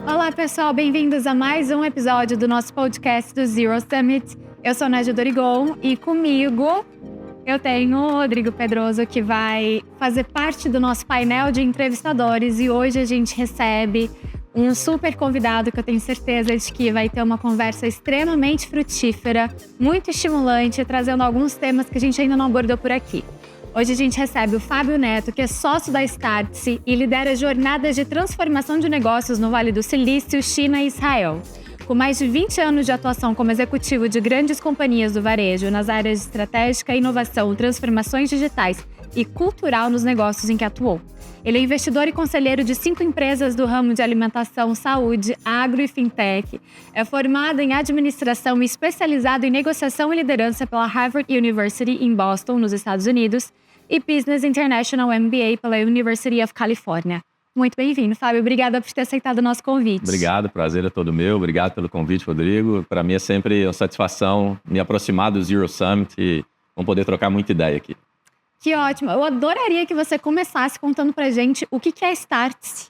Olá, pessoal, bem-vindos a mais um episódio do nosso podcast do Zero Summit. Eu sou Nádia Dorigon e comigo eu tenho o Rodrigo Pedroso, que vai fazer parte do nosso painel de entrevistadores, e hoje a gente recebe um super convidado que eu tenho certeza de que vai ter uma conversa extremamente frutífera, muito estimulante, trazendo alguns temas que a gente ainda não abordou por aqui. Hoje a gente recebe o Fábio Neto, que é sócio da Startse e lidera jornadas de transformação de negócios no Vale do Silício, China e Israel. Com mais de 20 anos de atuação como executivo de grandes companhias do varejo nas áreas de estratégica, inovação, transformações digitais e cultural nos negócios em que atuou. Ele é investidor e conselheiro de 5 empresas do ramo de alimentação, saúde, agro e fintech. É formado em administração e especializado em negociação e liderança pela Harvard University em Boston, nos Estados Unidos, e Business International MBA pela University of California. Muito bem-vindo, Fábio. Obrigada por ter aceitado o nosso convite. Obrigado, prazer é todo meu. Obrigado pelo convite, Rodrigo. Para mim é sempre uma satisfação me aproximar do Zero Summit e vamos poder trocar muita ideia aqui. Que ótimo. Eu adoraria que você começasse contando pra gente o que é a Startse,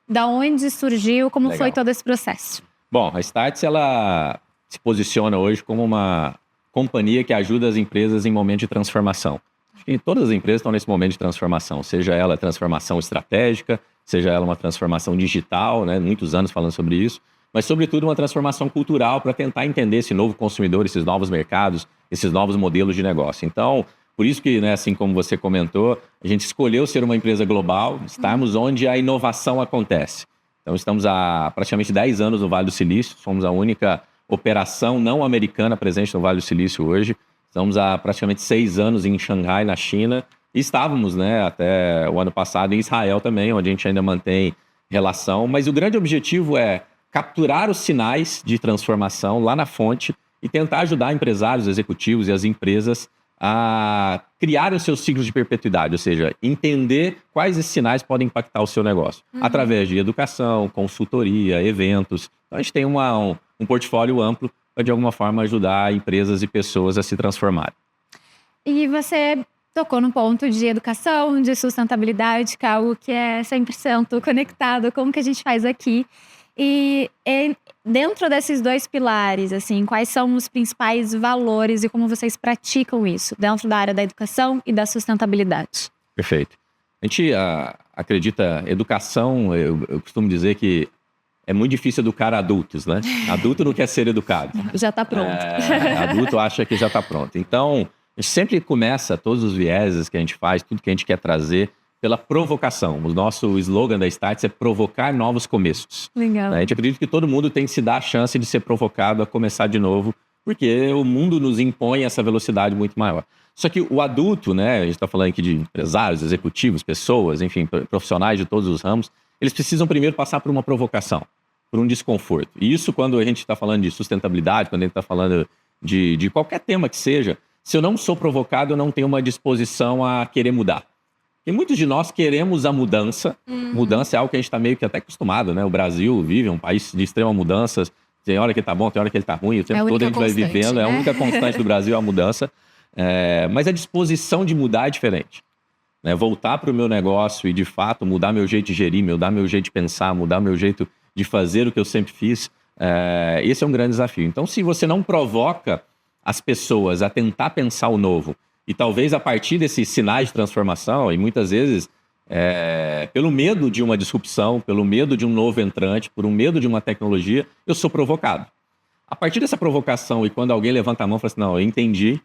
da onde surgiu, como Legal. foi todo esse processo. Bom, a Startse ela se posiciona hoje como uma companhia que ajuda as empresas em momento de transformação. Acho que todas as empresas estão nesse momento de transformação, seja ela transformação estratégica, seja ela uma transformação digital, né? Muitos anos falando sobre isso, mas sobretudo uma transformação cultural para tentar entender esse novo consumidor, esses novos mercados, esses novos modelos de negócio. Então, por isso que, né, assim como você comentou, a gente escolheu ser uma empresa global, estarmos onde a inovação acontece. Então, estamos há praticamente 10 anos no Vale do Silício, somos a única operação não americana presente no Vale do Silício hoje. Estamos há praticamente 6 anos em Xangai, na China, e estávamos, né, até o ano passado em Israel também, onde a gente ainda mantém relação. Mas o grande objetivo é capturar os sinais de transformação lá na fonte e tentar ajudar empresários, executivos e as empresas a criar os seus ciclos de perpetuidade, ou seja, entender quais esses sinais podem impactar o seu negócio, através de educação, consultoria, eventos. Então a gente tem um portfólio amplo para, de alguma forma, ajudar empresas e pessoas a se transformarem. E você tocou no ponto de educação, de sustentabilidade, que é algo que é 100% conectado com o que a gente faz aqui. E dentro desses dois pilares, assim, quais são os principais valores e como vocês praticam isso dentro da área da educação e da sustentabilidade? Perfeito. A gente acredita, educação, eu costumo dizer que é muito difícil educar adultos, né? Adulto não quer ser educado. Já está pronto. Adulto acha que já está pronto. Então, a gente sempre começa todos os vieses que a gente faz, tudo que a gente quer trazer, pela provocação. O nosso slogan da Startse é provocar novos começos. Legal. A gente acredita que todo mundo tem que se dar a chance de ser provocado a começar de novo, porque o mundo nos impõe essa velocidade muito maior. Só que o adulto, né, a gente está falando aqui de empresários, executivos, pessoas, enfim, profissionais de todos os ramos, eles precisam primeiro passar por uma provocação, por um desconforto. E isso, quando a gente está falando de sustentabilidade, quando a gente está falando de qualquer tema que seja, se eu não sou provocado, eu não tenho uma disposição a querer mudar. E muitos de nós queremos a mudança. Mudança é algo que a gente está meio que até acostumado, né? O Brasil vive um país de extrema mudança. Tem hora que ele tá bom, tem hora que ele tá ruim. O tempo todo a gente vai vivendo. Né? É a única constante do Brasil é a mudança. Mas a disposição de mudar é diferente. Né? Voltar para o meu negócio e, de fato, mudar meu jeito de gerir, mudar meu jeito de pensar, mudar meu jeito de fazer o que eu sempre fiz. Esse é um grande desafio. Então, se você não provoca as pessoas a tentar pensar o novo, e talvez a partir desses sinais de transformação, e muitas vezes pelo medo de uma disrupção, pelo medo de um novo entrante, por um medo de uma tecnologia, eu sou provocado. A partir dessa provocação, e quando alguém levanta a mão e fala assim, não, eu entendi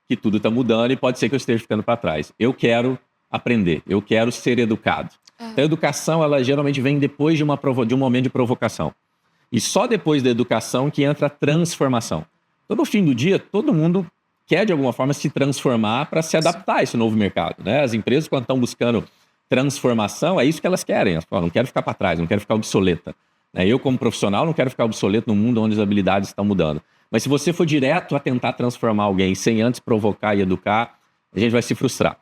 que tudo está mudando e pode ser que eu esteja ficando para trás. Eu quero aprender, eu quero ser educado. Então, a educação, ela geralmente vem depois de um momento de provocação. E só depois da educação que entra a transformação. Então, no fim do dia, todo mundo quer, de alguma forma, se transformar para se adaptar a esse novo mercado. Né? As empresas, quando estão buscando transformação, é isso que elas querem. Elas falam, não quero ficar para trás, não quero ficar obsoleta. Eu, como profissional, não quero ficar obsoleto no mundo onde as habilidades estão mudando. Mas se você for direto a tentar transformar alguém sem antes provocar e educar, a gente vai se frustrar.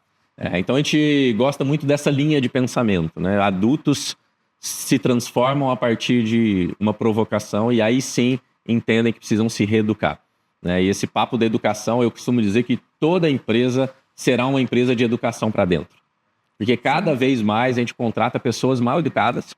Então, a gente gosta muito dessa linha de pensamento. Né? Adultos se transformam a partir de uma provocação e aí sim entendem que precisam se reeducar. E esse papo da educação, eu costumo dizer que toda empresa será uma empresa de educação para dentro. Porque cada vez mais a gente contrata pessoas mal educadas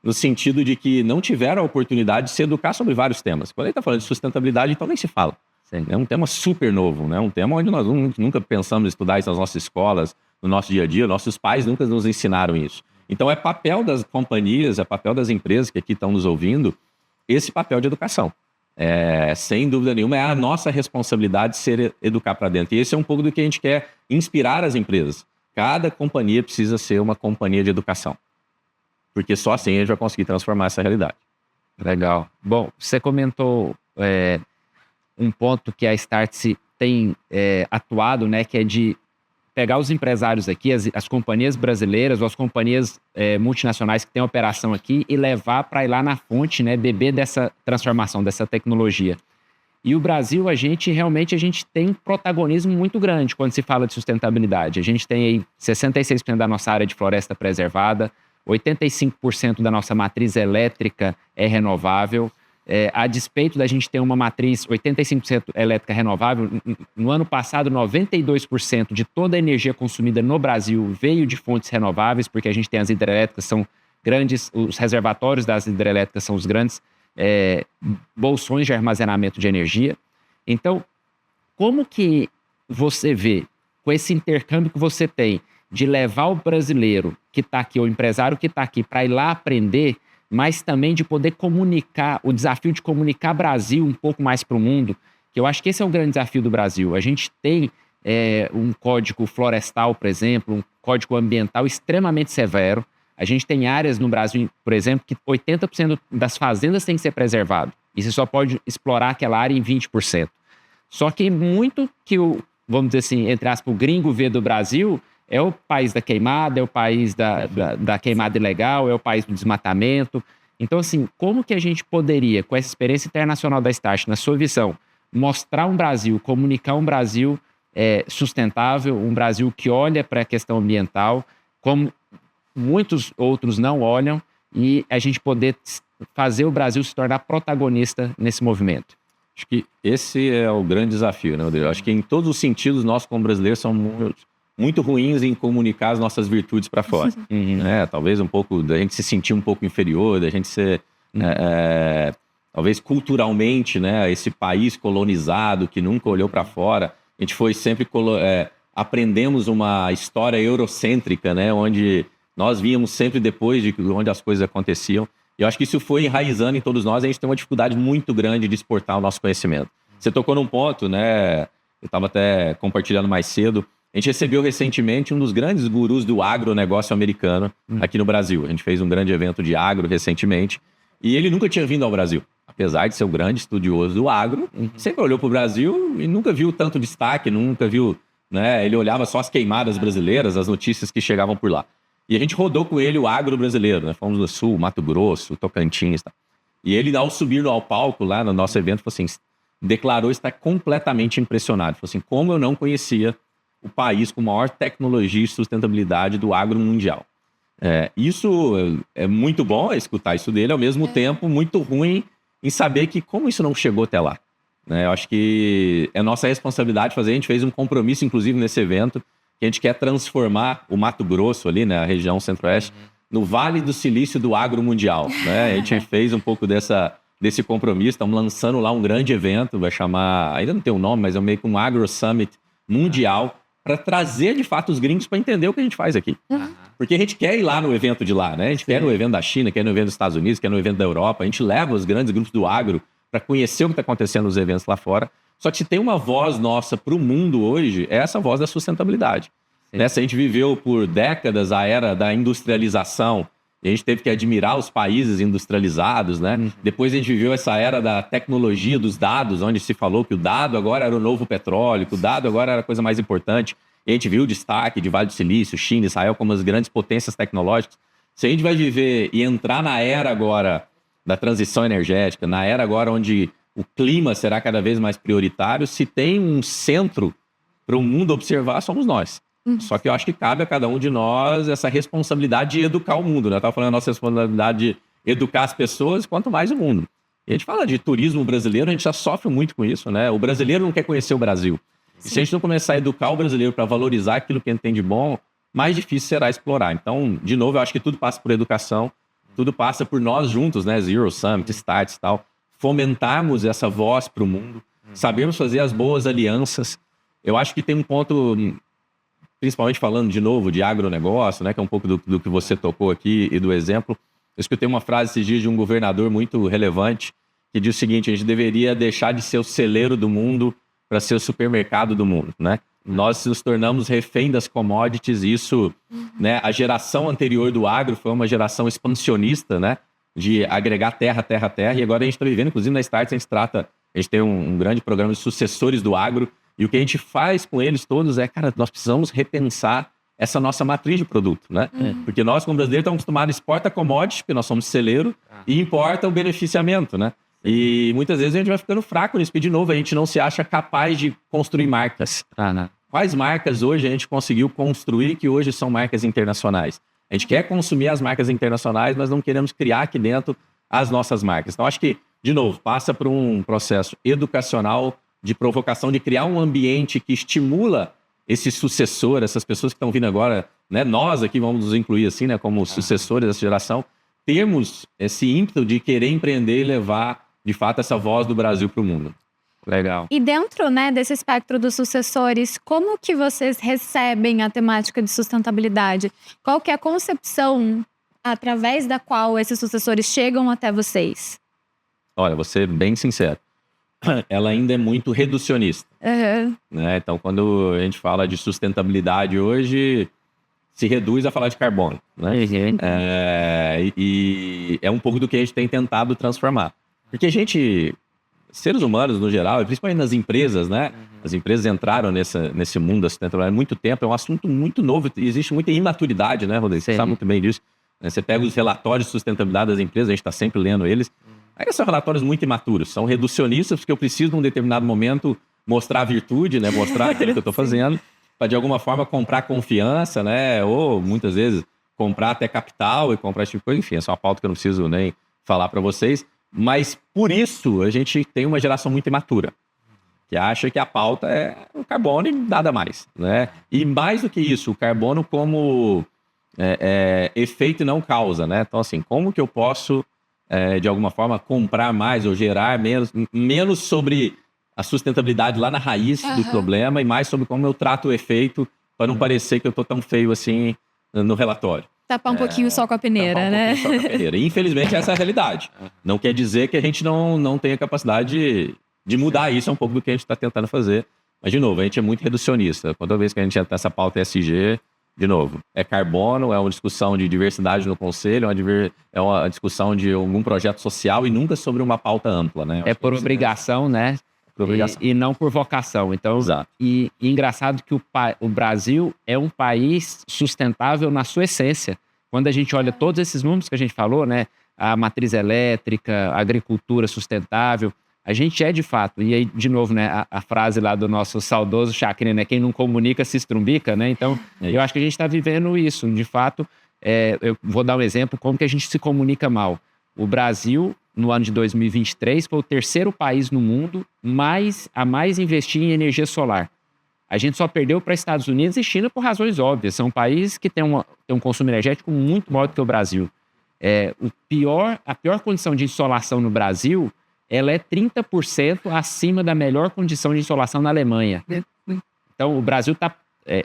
no sentido de que não tiveram a oportunidade de se educar sobre vários temas. Quando a gente está falando de sustentabilidade, então nem se fala. Sim. É um tema super novo, né? Um tema onde nós nunca pensamos em estudar isso nas nossas escolas, no nosso dia a dia, nossos pais nunca nos ensinaram isso. Então é papel das companhias, é papel das empresas que aqui estão nos ouvindo, esse papel de educação. Sem dúvida nenhuma, é a nossa responsabilidade ser educar para dentro. E esse é um pouco do que a gente quer inspirar as empresas. Cada companhia precisa ser uma companhia de educação. Porque só assim a gente vai conseguir transformar essa realidade. Legal. Bom, você comentou um ponto que a Startse tem atuado, né, que é de pegar os empresários aqui, as companhias brasileiras ou as companhias multinacionais que têm operação aqui e levar para ir lá na fonte, né, beber dessa transformação, dessa tecnologia. E o Brasil, a gente tem um protagonismo muito grande quando se fala de sustentabilidade. A gente tem aí 66% da nossa área de floresta preservada, 85% da nossa matriz elétrica é renovável. A despeito da gente ter uma matriz 85% elétrica renovável, no ano passado 92% de toda a energia consumida no Brasil veio de fontes renováveis, porque a gente tem as hidrelétricas, são grandes, os reservatórios das hidrelétricas são os grandes bolsões de armazenamento de energia. Então, como que você vê, com esse intercâmbio que você tem, de levar o brasileiro que está aqui, o empresário que está aqui, para ir lá aprender, mas também de poder comunicar, o desafio de comunicar Brasil um pouco mais para o mundo, que eu acho que esse é o grande desafio do Brasil. A gente tem um código florestal, por exemplo, um código ambiental extremamente severo. A gente tem áreas no Brasil, por exemplo, que 80% das fazendas tem que ser preservado. E você só pode explorar aquela área em 20%. Só que muito que vamos dizer assim, entre aspas, o gringo vê do Brasil é o país da queimada, é o país da queimada ilegal, é o país do desmatamento. Então, assim, como que a gente poderia, com essa experiência internacional da Start, na sua visão, mostrar um Brasil, comunicar um Brasil sustentável, um Brasil que olha para a questão ambiental, como muitos outros não olham, e a gente poder fazer o Brasil se tornar protagonista nesse movimento? Acho que esse é o grande desafio, né, Rodrigo? Acho que em todos os sentidos, nós como brasileiros somos muito ruins em comunicar as nossas virtudes para fora. Talvez um pouco da gente se sentir um pouco inferior, da gente ser, talvez culturalmente, né, esse país colonizado que nunca olhou para fora. A gente foi sempre, aprendemos uma história eurocêntrica, né, onde nós víamos sempre depois de onde as coisas aconteciam. E eu acho que isso foi enraizando em todos nós. A gente tem uma dificuldade muito grande de exportar o nosso conhecimento. Você tocou num ponto, né, eu estava até compartilhando mais cedo. A gente recebeu recentemente um dos grandes gurus do agronegócio americano aqui no Brasil. A gente fez um grande evento de agro recentemente e ele nunca tinha vindo ao Brasil. Apesar de ser um grande estudioso do agro, sempre olhou para o Brasil e nunca viu tanto destaque, nunca viu, né? Ele olhava só as queimadas brasileiras, as notícias que chegavam por lá. E a gente rodou com ele o agro brasileiro, né? Fomos no Sul, Mato Grosso, Tocantins, tá? E ele, ao subir ao palco lá no nosso evento, falou assim, declarou estar completamente impressionado. Falou assim, como eu não conhecia o país com maior tecnologia e sustentabilidade do agro mundial. Isso é muito bom escutar isso dele, ao mesmo tempo muito ruim em saber que como isso não chegou até lá. Eu acho que é nossa responsabilidade fazer. A gente fez um compromisso, inclusive, nesse evento, que a gente quer transformar o Mato Grosso ali, né, a região centro-oeste, no Vale do Silício do agro mundial. Né? A gente fez um pouco desse compromisso, estamos lançando lá um grande evento, vai chamar, ainda não tem um nome, mas é meio que um Agro Summit mundial, para trazer, de fato, os gringos para entender o que a gente faz aqui. Porque a gente quer ir lá no evento de lá, né? A gente quer ir no evento da China, quer ir no evento dos Estados Unidos, quer ir no evento da Europa. A gente leva os grandes grupos do agro para conhecer o que está acontecendo nos eventos lá fora. Só que se tem uma voz nossa para o mundo hoje, é essa voz da sustentabilidade. Né? Se a gente viveu por décadas a era da industrialização, e a gente teve que admirar os países industrializados, né? Depois a gente viveu essa era da tecnologia dos dados, onde se falou que o dado agora era o novo petróleo, que o dado agora era a coisa mais importante. E a gente viu o destaque de Vale do Silício, China, Israel como as grandes potências tecnológicas. Se a gente vai viver e entrar na era agora da transição energética, na era agora onde o clima será cada vez mais prioritário, se tem um centro para o mundo observar, somos nós. Só que eu acho que cabe a cada um de nós essa responsabilidade de educar o mundo, né? Eu estava falando a nossa responsabilidade de educar as pessoas, quanto mais o mundo. E a gente fala de turismo brasileiro, a gente já sofre muito com isso, né? O brasileiro não quer conhecer o Brasil. E se a gente não começar a educar o brasileiro para valorizar aquilo que ele tem de bom, mais difícil será explorar. Então, de novo, eu acho que tudo passa por educação. Tudo passa por nós juntos, né? Zero Summit, Starts e tal. Fomentarmos essa voz para o mundo. Sabemos fazer as boas alianças. Eu acho que tem um ponto, principalmente falando de novo de agronegócio, né? Que é um pouco do que você tocou aqui e do exemplo. Eu escutei uma frase esses dias de um governador muito relevante que diz o seguinte: a gente deveria deixar de ser o celeiro do mundo para ser o supermercado do mundo, né? Nós nos tornamos refém das commodities e isso, né? A geração anterior do agro foi uma geração expansionista, né? De agregar terra, e agora a gente está vivendo, inclusive na Starts, a gente tem um grande programa de sucessores do agro e o que a gente faz com eles todos é, cara, nós precisamos repensar essa nossa matriz de produto, né? Porque nós, como brasileiros, estamos acostumados a exportar commodities, porque nós somos celeiro, e importa o beneficiamento, né? E muitas vezes a gente vai ficando fraco nisso, porque, de novo, a gente não se acha capaz de construir marcas. Quais marcas hoje a gente conseguiu construir que hoje são marcas internacionais? A gente quer consumir as marcas internacionais, mas não queremos criar aqui dentro as nossas marcas. Então, acho que, de novo, passa por um processo educacional de provocação, de criar um ambiente que estimula esse sucessor, essas pessoas que estão vindo agora, né? Nós aqui vamos nos incluir assim, né? Como sucessores dessa geração, temos esse ímpeto de querer empreender e levar, de fato, essa voz do Brasil para o mundo. Legal. E dentro, né, desse espectro dos sucessores, como que vocês recebem a temática de sustentabilidade? Qual que é a concepção através da qual esses sucessores chegam até vocês? Olha, vou ser bem sincero. Ela ainda é muito reducionista. Né? Então, quando a gente fala de sustentabilidade hoje, se reduz a falar de carbono. Né? E é um pouco do que a gente tem tentado transformar. Porque a gente, seres humanos no geral, e principalmente nas empresas, né? As empresas entraram nesse mundo da sustentabilidade há muito tempo, é um assunto muito novo, existe muita imaturidade, né, Rodrigo? Você sabe muito bem disso. Você pega os relatórios de sustentabilidade das empresas, a gente está sempre lendo eles. Aí são relatórios muito imaturos, são reducionistas, porque eu preciso, num determinado momento, mostrar a virtude, né? Mostrar aquilo que eu estou fazendo, para de alguma forma comprar confiança, né? Ou muitas vezes comprar até capital e comprar esse tipo de coisa. Enfim, essa é uma pauta que eu não preciso nem falar para vocês. Mas por isso a gente tem uma geração muito imatura, que acha que a pauta é o carbono e nada mais, né? E mais do que isso, o carbono como efeito e não causa, né? Então, assim, como que eu posso de alguma forma, comprar mais ou gerar menos sobre a sustentabilidade lá na raiz do problema e mais sobre como eu trato o efeito para não parecer que eu estou tão feio assim no relatório. Tapar um pouquinho só com a peneira, né? Só com a peneira. E, infelizmente, essa é a realidade. Não quer dizer que a gente não tenha capacidade de mudar isso, é um pouco do que a gente está tentando fazer. Mas, de novo, a gente é muito reducionista. Toda vez que a gente entra nessa pauta ESG, de novo, é carbono, é uma discussão de diversidade no conselho, é uma discussão de algum projeto social e nunca sobre uma pauta ampla, né? É por obrigação, né? Por obrigação. E não por vocação. Então, exato. E engraçado que o Brasil é um país sustentável na sua essência. Quando a gente olha todos esses números que a gente falou, né? A matriz elétrica, a agricultura sustentável, a gente é de fato. E aí, de novo, né? A frase lá do nosso saudoso Chacrin, né? Quem não comunica se estrumbica, né? Então, eu acho que a gente está vivendo isso. De fato, eu vou dar um exemplo como que a gente se comunica mal. O Brasil, no ano de 2023, foi o terceiro país no mundo a mais investir em energia solar. A gente só perdeu para Estados Unidos e China por razões óbvias. São países que têm um consumo energético muito maior do que o Brasil. A pior condição de insolação no Brasil, ela é 30% acima da melhor condição de insolação na Alemanha. Então, o Brasil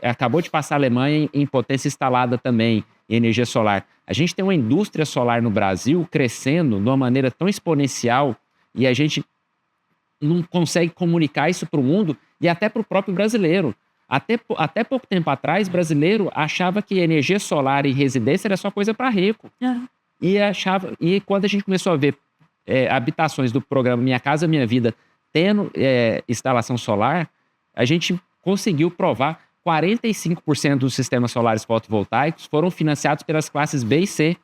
acabou de passar a Alemanha em potência instalada também em energia solar. A gente tem uma indústria solar no Brasil crescendo de uma maneira tão exponencial e a gente não consegue comunicar isso para o mundo e até para o próprio brasileiro. Até pouco tempo atrás, brasileiro achava que energia solar e residência era só coisa para rico. E quando a gente começou a ver habitações do programa Minha Casa Minha Vida tendo instalação solar, a gente conseguiu provar 45% dos sistemas solares fotovoltaicos foram financiados pelas classes B e C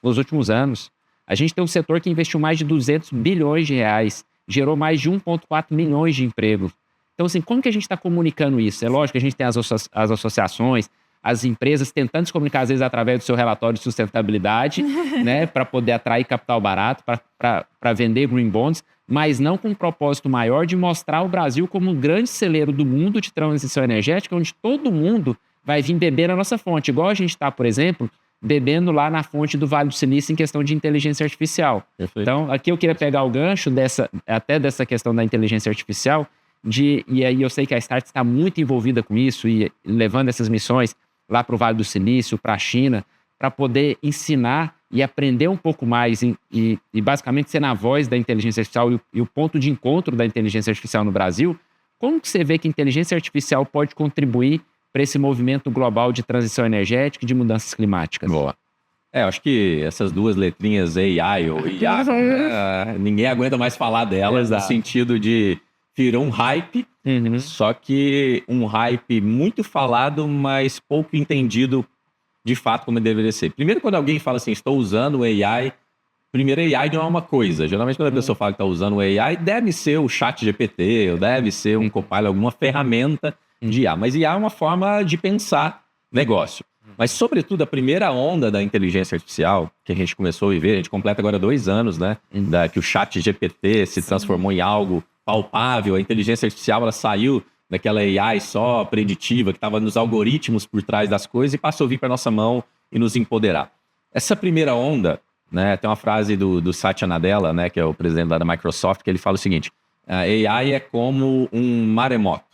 nos últimos anos. A gente tem um setor que investiu mais de 200 bilhões de reais, gerou mais de 1,4 milhões de empregos. Então, assim, como que a gente está comunicando isso? É lógico que a gente tem as associações, as empresas tentando se comunicar, às vezes, através do seu relatório de sustentabilidade, né, para poder atrair capital barato, para vender green bonds, mas não com um propósito maior de mostrar o Brasil como um grande celeiro do mundo de transição energética, onde todo mundo vai vir beber na nossa fonte. Igual a gente está, por exemplo, bebendo lá na fonte do Vale do Silício em questão de inteligência artificial. Perfeito. Então, aqui eu queria pegar o gancho dessa questão da inteligência artificial, e aí eu sei que a Start está muito envolvida com isso e levando essas missões lá para o Vale do Silício, para a China, para poder ensinar e aprender um pouco mais e basicamente ser na voz da inteligência artificial e o ponto de encontro da inteligência artificial no Brasil. Como que você vê que a inteligência artificial pode contribuir para esse movimento global de transição energética e de mudanças climáticas? Boa. Acho que essas duas letrinhas AI ou IA, ninguém aguenta mais falar delas. Exato. No sentido de virou um hype, só que um hype muito falado, mas pouco entendido de fato como deveria ser. Primeiro, quando alguém fala assim, estou usando o AI, primeiro, AI não é uma coisa. Geralmente, quando a pessoa fala que está usando o AI, deve ser o chat GPT, ou deve ser um Copilot, alguma ferramenta de IA. Mas IA é uma forma de pensar negócio. Mas, sobretudo, a primeira onda da inteligência artificial que a gente começou a viver, a gente completa agora 2 anos, né? Que o chat GPT se transformou em algo palpável. A inteligência artificial, ela saiu daquela AI só preditiva, que estava nos algoritmos por trás das coisas e passou a vir para nossa mão e nos empoderar. Essa primeira onda, né, tem uma frase do Satya Nadella, né, que é o presidente lá da Microsoft, que ele fala o seguinte: a AI é como um maremoto.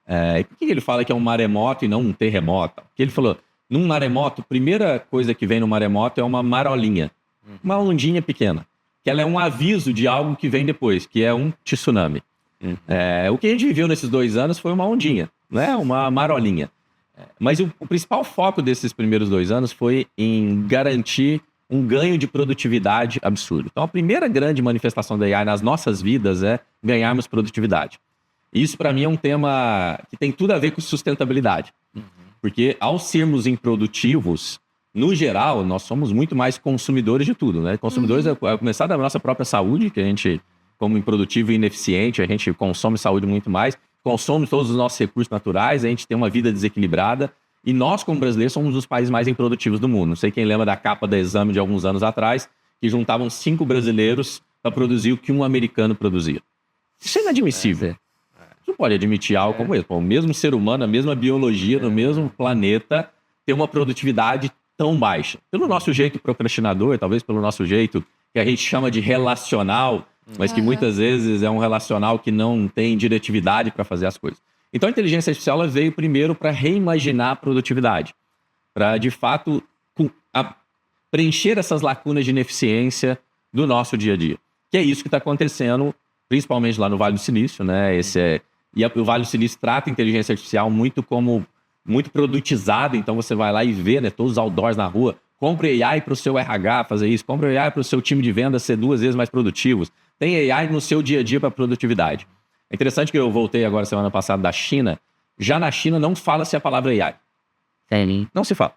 E por que ele fala que é um maremoto e não um terremoto? Porque ele falou, num maremoto, a primeira coisa que vem no maremoto é uma marolinha, uma ondinha pequena, que ela é um aviso de algo que vem depois, que é um tsunami. O que a gente viveu nesses 2 anos foi uma ondinha, né, uma marolinha. Mas o principal foco desses primeiros 2 anos foi em garantir um ganho de produtividade absurdo. Então, a primeira grande manifestação da AI nas nossas vidas é ganharmos produtividade. Isso, para mim, é um tema que tem tudo a ver com sustentabilidade. Porque, ao sermos improdutivos, no geral, nós somos muito mais consumidores de tudo, né? Consumidores, a começar da nossa própria saúde, que a gente, como improdutivo e ineficiente, a gente consome saúde muito mais, consome todos os nossos recursos naturais, a gente tem uma vida desequilibrada. E nós, como brasileiros, somos um dos países mais improdutivos do mundo. Não sei quem lembra da capa da Exame de alguns anos atrás, que juntavam 5 brasileiros para produzir o que um americano produzia. Isso é inadmissível. Você não pode admitir algo como esse. O mesmo ser humano, a mesma biologia, no mesmo planeta, ter uma produtividade tão baixa. Pelo nosso jeito procrastinador, talvez pelo nosso jeito que a gente chama de relacional, mas que muitas vezes é um relacional que não tem diretividade para fazer as coisas. Então, a inteligência artificial ela veio primeiro para reimaginar a produtividade, para, de fato, preencher essas lacunas de ineficiência do nosso dia a dia. Que é isso que está acontecendo, principalmente lá no Vale do Silício, né? E o Vale do Silício trata a inteligência artificial muito produtizado, então você vai lá e vê, né, todos os outdoors na rua, compre AI para o seu RH fazer isso, compre AI para o seu time de vendas ser 2 vezes mais produtivos, tem AI no seu dia a dia para produtividade. É interessante que eu voltei agora semana passada da China. Já na China não fala-se a palavra AI. Sim. Não se fala.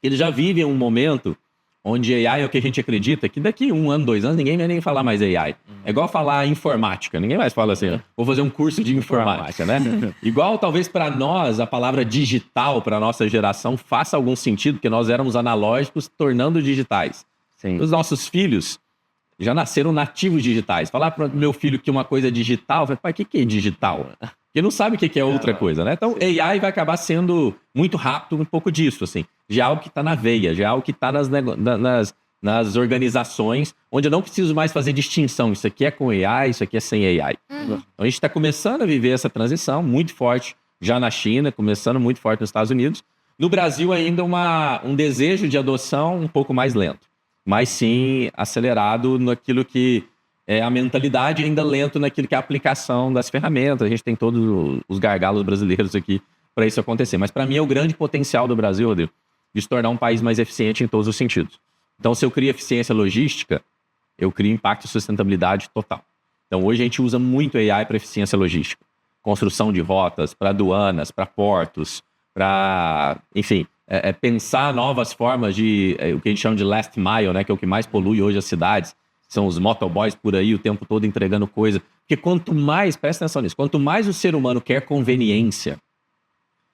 Eles já vivem um momento onde AI é o que a gente acredita que daqui 1 ano, 2 anos, ninguém vai nem falar mais AI. É igual falar informática. Ninguém mais fala assim, vou fazer um curso de informática, né? Igual talvez para nós a palavra digital, para a nossa geração, faça algum sentido, porque nós éramos analógicos tornando digitais. Sim. Os nossos filhos já nasceram nativos digitais. Falar para o meu filho que uma coisa é digital, eu falei, pai, o que é digital? Porque não sabe o que é outra coisa, né? Então, AI vai acabar sendo muito rápido um pouco disso, assim. Já é algo que está na veia, já é algo que está nas organizações, onde eu não preciso mais fazer distinção. Isso aqui é com AI, isso aqui é sem AI. Então, a gente está começando a viver essa transição muito forte já na China, começando muito forte nos Estados Unidos. No Brasil, ainda um desejo de adoção um pouco mais lento. Mas sim acelerado naquilo que é a mentalidade, ainda lento naquilo que é a aplicação das ferramentas. A gente tem todos os gargalos brasileiros aqui para isso acontecer. Mas para mim é o grande potencial do Brasil, Rodrigo, de se tornar um país mais eficiente em todos os sentidos. Então, se eu crio eficiência logística, eu crio impacto e sustentabilidade total. Então, hoje a gente usa muito AI para eficiência logística. Construção de rotas, para aduanas, para portos, para, enfim, pensar novas formas de o que a gente chama de last mile, né, que é o que mais polui hoje as cidades. São os motoboys por aí o tempo todo entregando coisa. Porque quanto mais, presta atenção nisso, quanto mais o ser humano quer conveniência,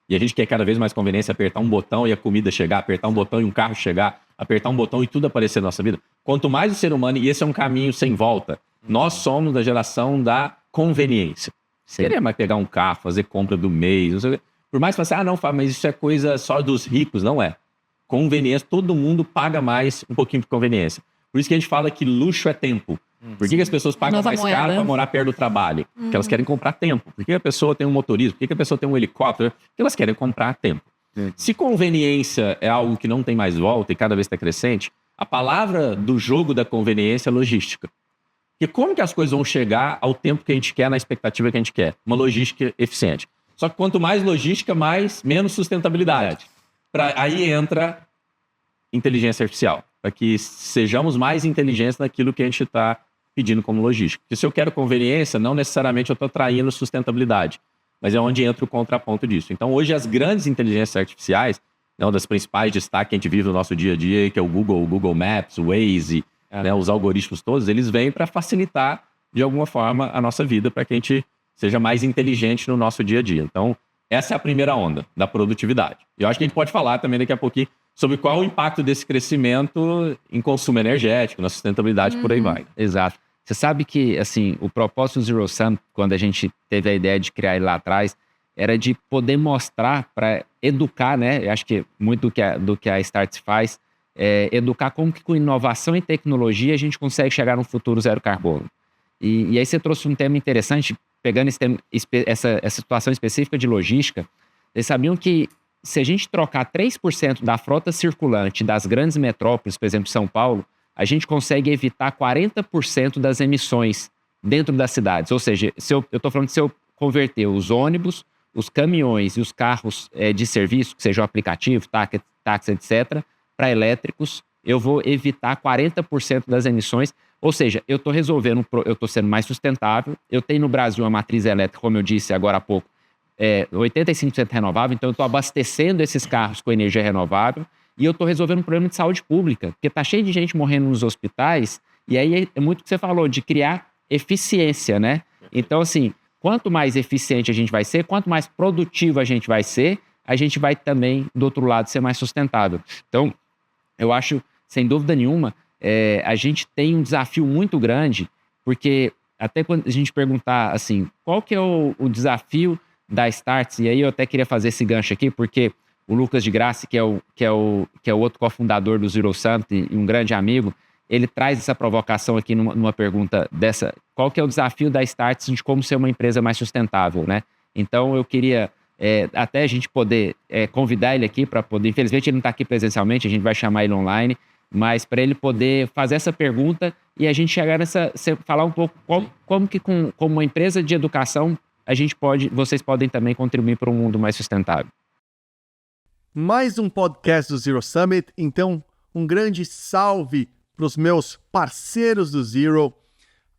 e a gente quer cada vez mais conveniência, apertar um botão e a comida chegar, apertar um botão e um carro chegar, apertar um botão e tudo aparecer na nossa vida. Quanto mais o ser humano, e esse é um caminho sem volta, nós somos da geração da conveniência. Você queria mais pegar um carro, fazer compra do mês, não sei o quê. Por mais que você fale, não, mas isso é coisa só dos ricos, não é. conveniência, todo mundo paga mais um pouquinho por conveniência. Por isso que a gente fala que luxo é tempo. Por que as pessoas pagam Nova mais moeda. caro para morar perto do trabalho? Porque elas querem comprar tempo. Por que a pessoa tem um motorista? Por que a pessoa tem um helicóptero? Porque elas querem comprar tempo. Se conveniência é algo que não tem mais volta e cada vez está crescente, a palavra do jogo da conveniência é logística. Porque como que as coisas vão chegar ao tempo que a gente quer, na expectativa que a gente quer? Uma logística eficiente. Só que quanto mais logística, menos sustentabilidade. Aí entra inteligência artificial, para que sejamos mais inteligentes naquilo que a gente está pedindo como logística. Porque se eu quero conveniência, não necessariamente eu estou traindo sustentabilidade, mas é onde entra o contraponto disso. Então, hoje, as grandes inteligências artificiais, uma das principais destaques que a gente vive no nosso dia a dia, que é o Google Maps, o Waze, os algoritmos todos, eles vêm para facilitar, de alguma forma, a nossa vida, para que a gente seja mais inteligente no nosso dia a dia. Então, essa é a primeira onda da produtividade. E eu acho que a gente pode falar também daqui a pouquinho sobre qual o impacto desse crescimento em consumo energético, na sustentabilidade, por aí vai. Exato. Você sabe que, assim, o propósito do Zero Sum, quando a gente teve a ideia de criar ele lá atrás, era de poder mostrar para educar, né? Eu acho que muito do que a Startse faz é educar como que com inovação e tecnologia a gente consegue chegar num futuro zero carbono. E aí você trouxe um tema interessante, pegando essa situação específica de logística. Vocês sabiam que se a gente trocar 3% da frota circulante das grandes metrópoles, por exemplo, São Paulo, a gente consegue evitar 40% das emissões dentro das cidades. Ou seja, eu estou falando que se eu converter os ônibus, os caminhões e os carros de serviço, que seja o aplicativo, táxi, etc., para elétricos, eu vou evitar 40% das emissões. Ou seja, eu estou eu estou sendo mais sustentável. Eu tenho no Brasil uma matriz elétrica, como eu disse agora há pouco, 85% renovável, então eu estou abastecendo esses carros com energia renovável e eu estou resolvendo um problema de saúde pública, porque está cheio de gente morrendo nos hospitais, e aí é muito o que você falou, de criar eficiência, né? Então, assim, quanto mais eficiente a gente vai ser, quanto mais produtivo a gente vai também, do outro lado, ser mais sustentável. Então, eu acho, sem dúvida nenhuma, a gente tem um desafio muito grande, porque até quando a gente perguntar, assim, qual que é o desafio da Startse, e aí eu até queria fazer esse gancho aqui, porque o Lucas de Grassi, que é o outro cofundador do Zero Sum e um grande amigo, ele traz essa provocação aqui numa pergunta dessa, qual que é o desafio da Startse de como ser uma empresa mais sustentável, né? Então eu queria até a gente poder convidar ele aqui para poder, infelizmente ele não está aqui presencialmente, a gente vai chamar ele online, mas para ele poder fazer essa pergunta e a gente chegar falar um pouco como que como uma empresa de educação vocês podem também contribuir para um mundo mais sustentável. Mais um podcast do Zero Summit, então um grande salve para os meus parceiros do Zero,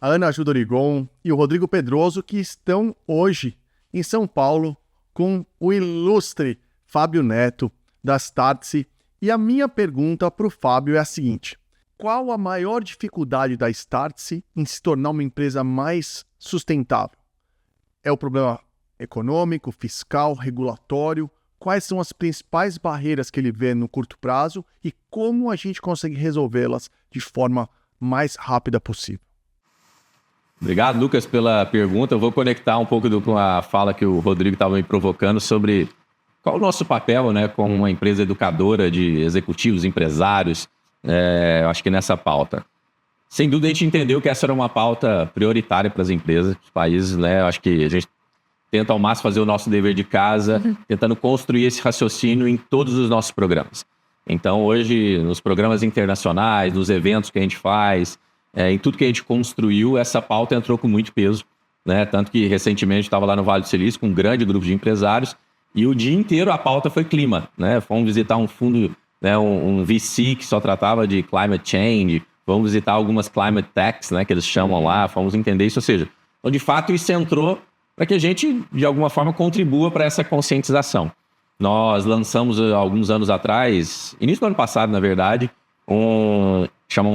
a Ana Ju Dorigon e o Rodrigo Pedroso, que estão hoje em São Paulo com o ilustre Fábio Neto da Startse. E a minha pergunta para o Fábio é a seguinte: qual a maior dificuldade da Startse em se tornar uma empresa mais sustentável? É o problema econômico, fiscal, regulatório? Quais são as principais barreiras que ele vê no curto prazo e como a gente consegue resolvê-las de forma mais rápida possível? Obrigado, Lucas, pela pergunta. Eu vou conectar um pouco com a fala que o Rodrigo estava me provocando sobre qual o nosso papel, né, como uma empresa educadora de executivos, empresários, acho que nessa pauta. Sem dúvida, a gente entendeu que essa era uma pauta prioritária para as empresas, para os países, né? Eu acho que a gente tenta ao máximo fazer o nosso dever de casa, tentando construir esse raciocínio em todos os nossos programas. Então, hoje, nos programas internacionais, nos eventos que a gente faz, em tudo que a gente construiu, essa pauta entrou com muito peso, né? Tanto que, recentemente, estava lá no Vale do Silício com um grande grupo de empresários e o dia inteiro a pauta foi clima, né? Fomos visitar um fundo, né, um VC que só tratava de climate change, vamos visitar algumas climate techs, né, que eles chamam lá, fomos entender isso, ou seja, então, de fato, isso entrou para que a gente, de alguma forma, contribua para essa conscientização. Nós lançamos, alguns anos atrás, início do ano passado, na verdade, um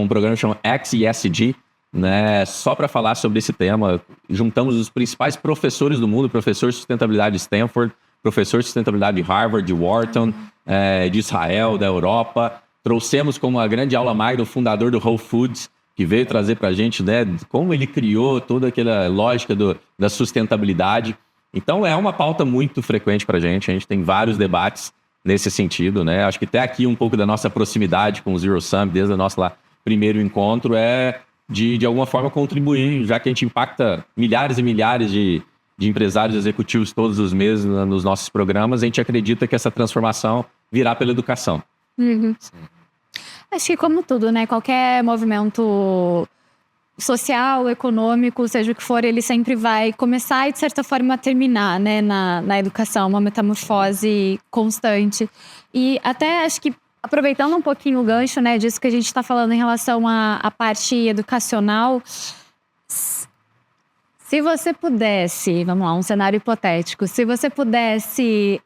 programa que chama XESG, né, só para falar sobre esse tema. Juntamos os principais professores do mundo, professor de sustentabilidade de Stanford, professor de sustentabilidade de Harvard, de Wharton, de Israel, da Europa. Trouxemos como a grande aula magna o fundador do Whole Foods, que veio trazer para a gente, né, como ele criou toda aquela lógica da sustentabilidade. Então, é uma pauta muito frequente para a gente tem vários debates, nesse sentido, né? Acho que até aqui um pouco da nossa proximidade com o Zero Summit, desde o nosso primeiro encontro, é de alguma forma contribuir, já que a gente impacta milhares e milhares de empresários executivos todos os meses nos nossos programas, a gente acredita que essa transformação virá pela educação. Acho que como tudo, né? Qualquer movimento social, econômico, seja o que for, ele sempre vai começar e, de certa forma, terminar, né? Na educação, uma metamorfose constante. E até acho que, aproveitando um pouquinho o gancho, né, disso que a gente está falando em relação à parte educacional, se você pudesse, vamos lá, um cenário hipotético, se você pudesse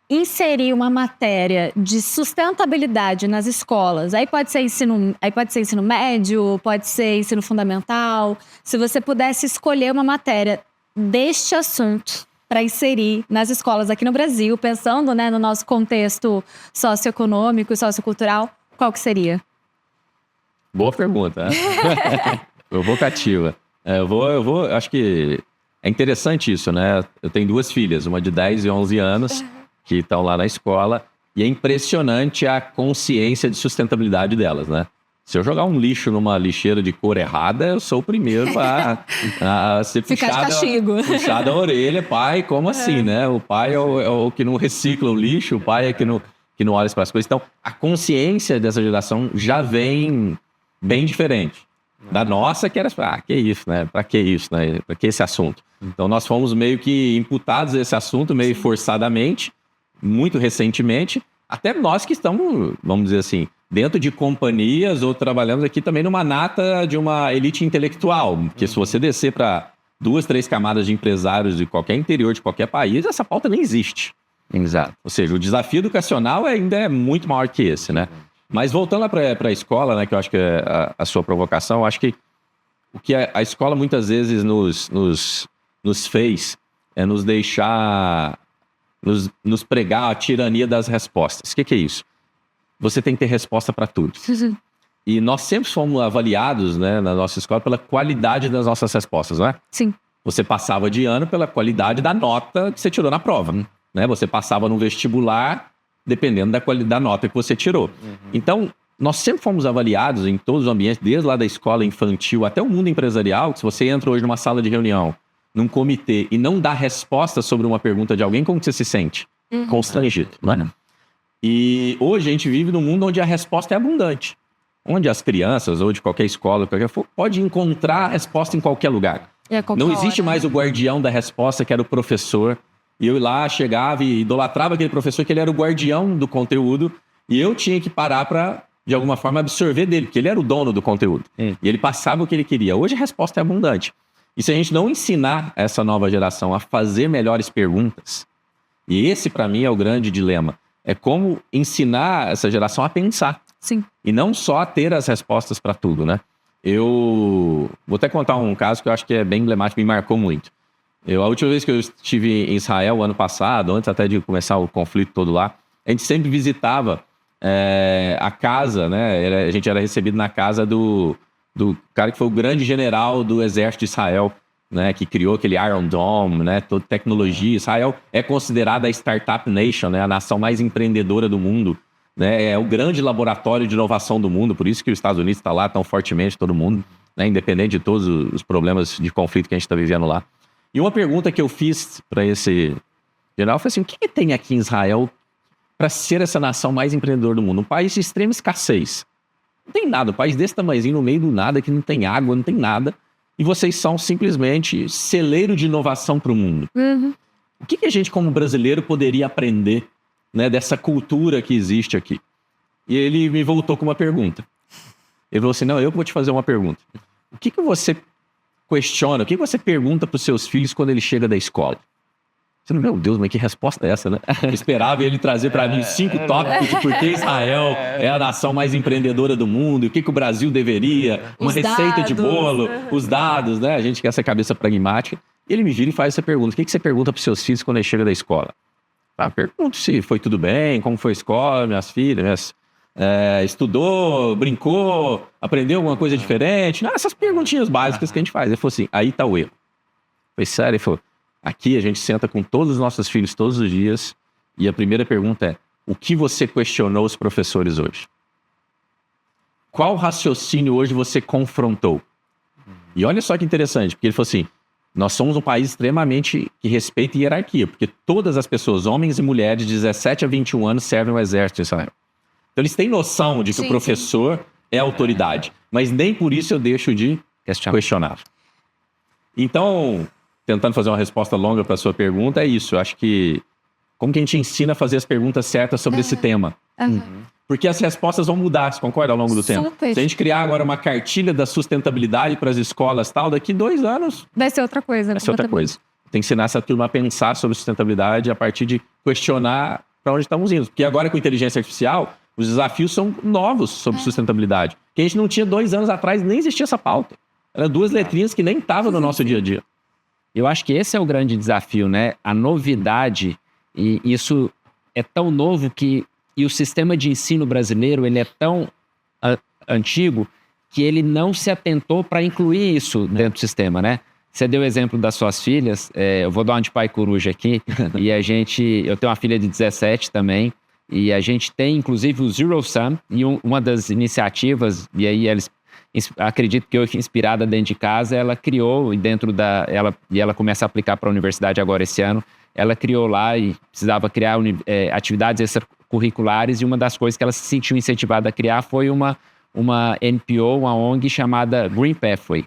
inserir uma matéria de sustentabilidade nas escolas, aí pode ser ensino médio, pode ser ensino fundamental, se você pudesse escolher uma matéria deste assunto para inserir nas escolas aqui no Brasil, pensando, né, no nosso contexto socioeconômico e sociocultural, qual que seria? Boa pergunta, né? Provocativa. Acho que é interessante isso, né? Eu tenho 2 filhas, uma de 10 e 11 anos, que estão lá na escola, e é impressionante a consciência de sustentabilidade delas, né? Se eu jogar um lixo numa lixeira de cor errada, eu sou o primeiro a ser puxado a orelha. Pai, como assim, né? O pai é o que não recicla o lixo, o pai é que não olha para as coisas. Então, a consciência dessa geração já vem bem diferente da nossa, que era, que isso, né? Para que isso, né? Para que esse assunto? Então, nós fomos meio que imputados a esse assunto, meio forçadamente, muito recentemente, até nós que estamos, vamos dizer assim, dentro de companhias ou trabalhamos aqui também numa nata de uma elite intelectual, porque se você descer para 2, 3 camadas de empresários de qualquer interior de qualquer país, essa pauta nem existe. Exato. Ou seja, o desafio educacional ainda é muito maior que esse, né? Mas voltando para a escola, né, que eu acho que é a sua provocação, eu acho que o que a escola muitas vezes nos fez é nos deixar, nos pregar a tirania das respostas. O que é isso? Você tem que ter resposta para tudo. E nós sempre fomos avaliados, né, na nossa escola pela qualidade das nossas respostas, não é? Sim. Você passava de ano pela qualidade da nota que você tirou na prova, né? Você passava no vestibular dependendo da qualidade da nota que você tirou. Então, nós sempre fomos avaliados em todos os ambientes, desde lá da escola infantil até o mundo empresarial, que se você entra hoje numa sala de reunião, num comitê, e não dá resposta sobre uma pergunta de alguém, como que você se sente? Constrangido, não é? E hoje a gente vive num mundo onde a resposta é abundante. Onde as crianças, ou de qualquer escola, pode encontrar a resposta em qualquer lugar. Não existe mais o guardião da resposta, que era o professor. E eu lá chegava e idolatrava aquele professor, que ele era o guardião do conteúdo. E eu tinha que parar para, de alguma forma, absorver dele, porque ele era o dono do conteúdo. E ele passava o que ele queria. Hoje a resposta é abundante. E se a gente não ensinar essa nova geração a fazer melhores perguntas, e esse para mim é o grande dilema, é como ensinar essa geração a pensar. Sim. E não só a ter as respostas para tudo, né? Eu vou até contar um caso que eu acho que é bem emblemático, me marcou muito. A última vez que eu estive em Israel, ano passado, antes até de começar o conflito todo lá, a gente sempre visitava a casa, né? A gente era recebido na casa do cara que foi o grande general do exército de Israel, né? Que criou aquele Iron Dome, né? Toda tecnologia. Israel é considerada a Startup Nation, né? A nação mais empreendedora do mundo, né? É o grande laboratório de inovação do mundo, por isso que os Estados Unidos está lá tão fortemente, todo mundo, né? Independente de todos os problemas de conflito que a gente está vivendo lá. E uma pergunta que eu fiz para esse general foi assim: o que tem aqui em Israel para ser essa nação mais empreendedora do mundo? Um país de extrema escassez. Não tem nada, um país desse tamanhozinho no meio do nada, que não tem água, não tem nada. E vocês são simplesmente celeiro de inovação para o mundo. O que a gente, como brasileiro, poderia aprender, né, dessa cultura que existe aqui? E ele me voltou com uma pergunta. Ele falou assim: não, eu vou te fazer uma pergunta. O que você questiona, o que você pergunta para os seus filhos quando ele chega da escola? Você não, meu Deus, mas que resposta é essa, né? Eu esperava ele trazer para mim 5 tópicos de por que Israel é a nação mais empreendedora do mundo, e o que o Brasil deveria, uma receita de bolo, os dados, né? A gente quer essa cabeça pragmática. E ele me vira e faz essa pergunta: o que você pergunta para os seus filhos quando ele chega da escola? Pergunto se foi tudo bem, como foi a escola, minhas filhas, estudou, brincou, aprendeu alguma coisa diferente. Não, essas perguntinhas básicas que a gente faz. Ele falou assim: aí tá o erro. Foi sério, ele falou: aqui a gente senta com todos os nossos filhos todos os dias E a primeira pergunta é: o que você questionou os professores hoje? Qual raciocínio hoje você confrontou? E olha só que interessante, porque ele falou assim: nós somos um país extremamente que respeita hierarquia, porque todas as pessoas, homens e mulheres de 17 a 21 anos, servem o exército de Israel. Então eles têm noção de que o professor é autoridade, mas nem por isso eu deixo de questionar. Então, tentando fazer uma resposta longa para a sua pergunta, é isso. Eu acho que como que a gente ensina a fazer as perguntas certas sobre esse tema? Porque as respostas vão mudar, você concorda, ao longo do tempo? Se a gente criar agora uma cartilha da sustentabilidade para as escolas tal, daqui 2 anos... Vai ser outra coisa. Vai ser outra coisa. Tem que ensinar essa turma a pensar sobre sustentabilidade a partir de questionar para onde estamos indo. Porque agora com inteligência artificial, os desafios são novos sobre sustentabilidade. Que a gente não tinha 2 anos atrás, nem existia essa pauta. Eram 2 letrinhas que nem estavam no nosso dia a dia. Eu acho que esse é o grande desafio, né? A novidade, e isso é tão novo que... E o sistema de ensino brasileiro, ele é tão antigo que ele não se atentou para incluir isso dentro do sistema, né? Você deu o exemplo das suas filhas, eu vou dar uma de pai coruja aqui, e eu tenho uma filha de 17 também, e a gente tem, inclusive, o Zero Sum, e uma das iniciativas, e aí eles... Acredito que eu, inspirada dentro de casa, ela criou, e ela começa a aplicar para a universidade agora esse ano, ela criou lá e precisava criar atividades extracurriculares, e uma das coisas que ela se sentiu incentivada a criar foi uma NPO, uma ONG chamada Green Pathway,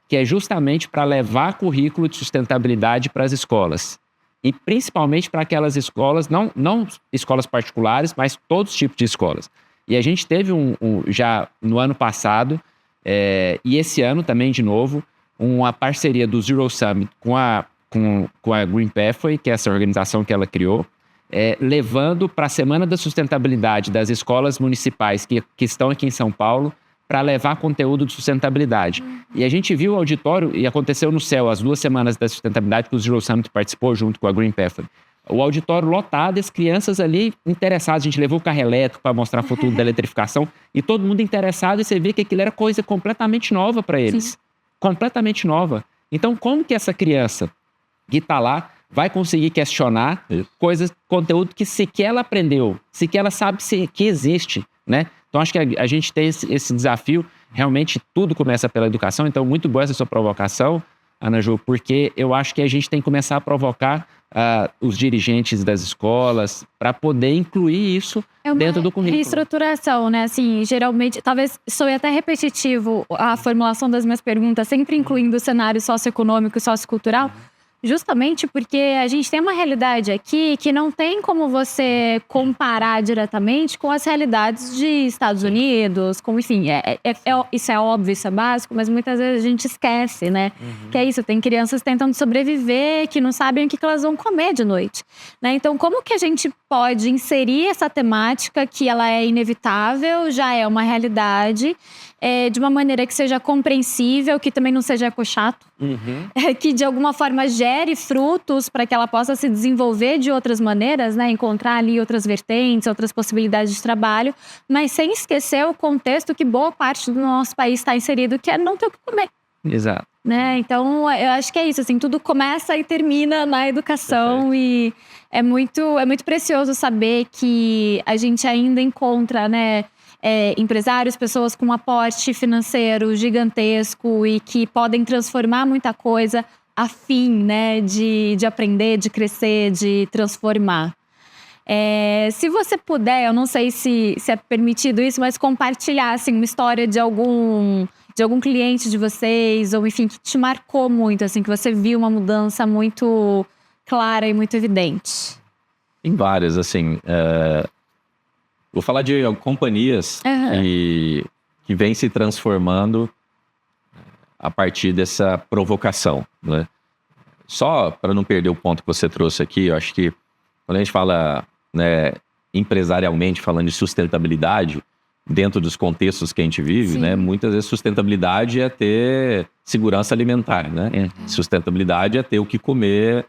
que é justamente para levar currículo de sustentabilidade para as escolas. E principalmente para aquelas escolas, não escolas particulares, mas todos os tipos de escolas. E a gente teve já no ano passado, e esse ano também de novo, uma parceria do Zero Summit com a Green Pathway, que é essa organização que ela criou, levando para a Semana da Sustentabilidade das escolas municipais que estão aqui em São Paulo, para levar conteúdo de sustentabilidade. E a gente viu o auditório, e aconteceu no céu, as 2 semanas da sustentabilidade que o Zero Summit participou junto com a Green Pathway. O auditório lotado, as crianças ali interessadas. A gente levou o carro elétrico para mostrar o futuro da eletrificação, e todo mundo interessado, e você vê que aquilo era coisa completamente nova para eles. Sim. Completamente nova. Então, como que essa criança que está lá vai conseguir questionar conteúdo que sequer ela aprendeu, sequer ela sabe que existe, né? Então, acho que a gente tem esse desafio. Realmente, tudo começa pela educação. Então, muito boa essa sua provocação, Ana Ju, porque eu acho que a gente tem que começar a provocar os dirigentes das escolas para poder incluir isso dentro do currículo. Reestruturação, né? Assim, geralmente, talvez soe até repetitivo a formulação das minhas perguntas, sempre incluindo o cenário socioeconômico e sociocultural, justamente porque a gente tem uma realidade aqui que não tem como você comparar diretamente com as realidades de Estados Unidos, como, enfim, isso é óbvio, isso é básico, mas muitas vezes a gente esquece, né? Que é isso, tem crianças tentando sobreviver, que não sabem o que elas vão comer de noite, né? Então, como que a gente pode inserir essa temática que ela é inevitável, já é uma realidade, de uma maneira que seja compreensível, que também não seja eco-chato, que de alguma forma gere frutos para que ela possa se desenvolver de outras maneiras, né? Encontrar ali outras vertentes, outras possibilidades de trabalho, mas sem esquecer o contexto que boa parte do nosso país está inserido, que é não ter o que comer. Exato. Né? Então, eu acho que é isso, assim, tudo começa e termina na educação. E é muito precioso saber que a gente ainda encontra, né, empresários, pessoas com um aporte financeiro gigantesco e que podem transformar muita coisa a fim, né, de aprender, de crescer, de transformar. Se você puder, eu não sei se é permitido isso, mas compartilhar, assim, uma história de algum cliente de vocês, ou enfim, que te marcou muito, assim, que você viu uma mudança muito clara e muito evidente. Tem várias, assim. Vou falar de companhias que vêm se transformando a partir dessa provocação, né? Só para não perder o ponto que você trouxe aqui, eu acho que quando a gente fala, né, empresarialmente, falando de sustentabilidade, dentro dos contextos que a gente vive, né, muitas vezes sustentabilidade é ter segurança alimentar, né? Sustentabilidade é ter o que comer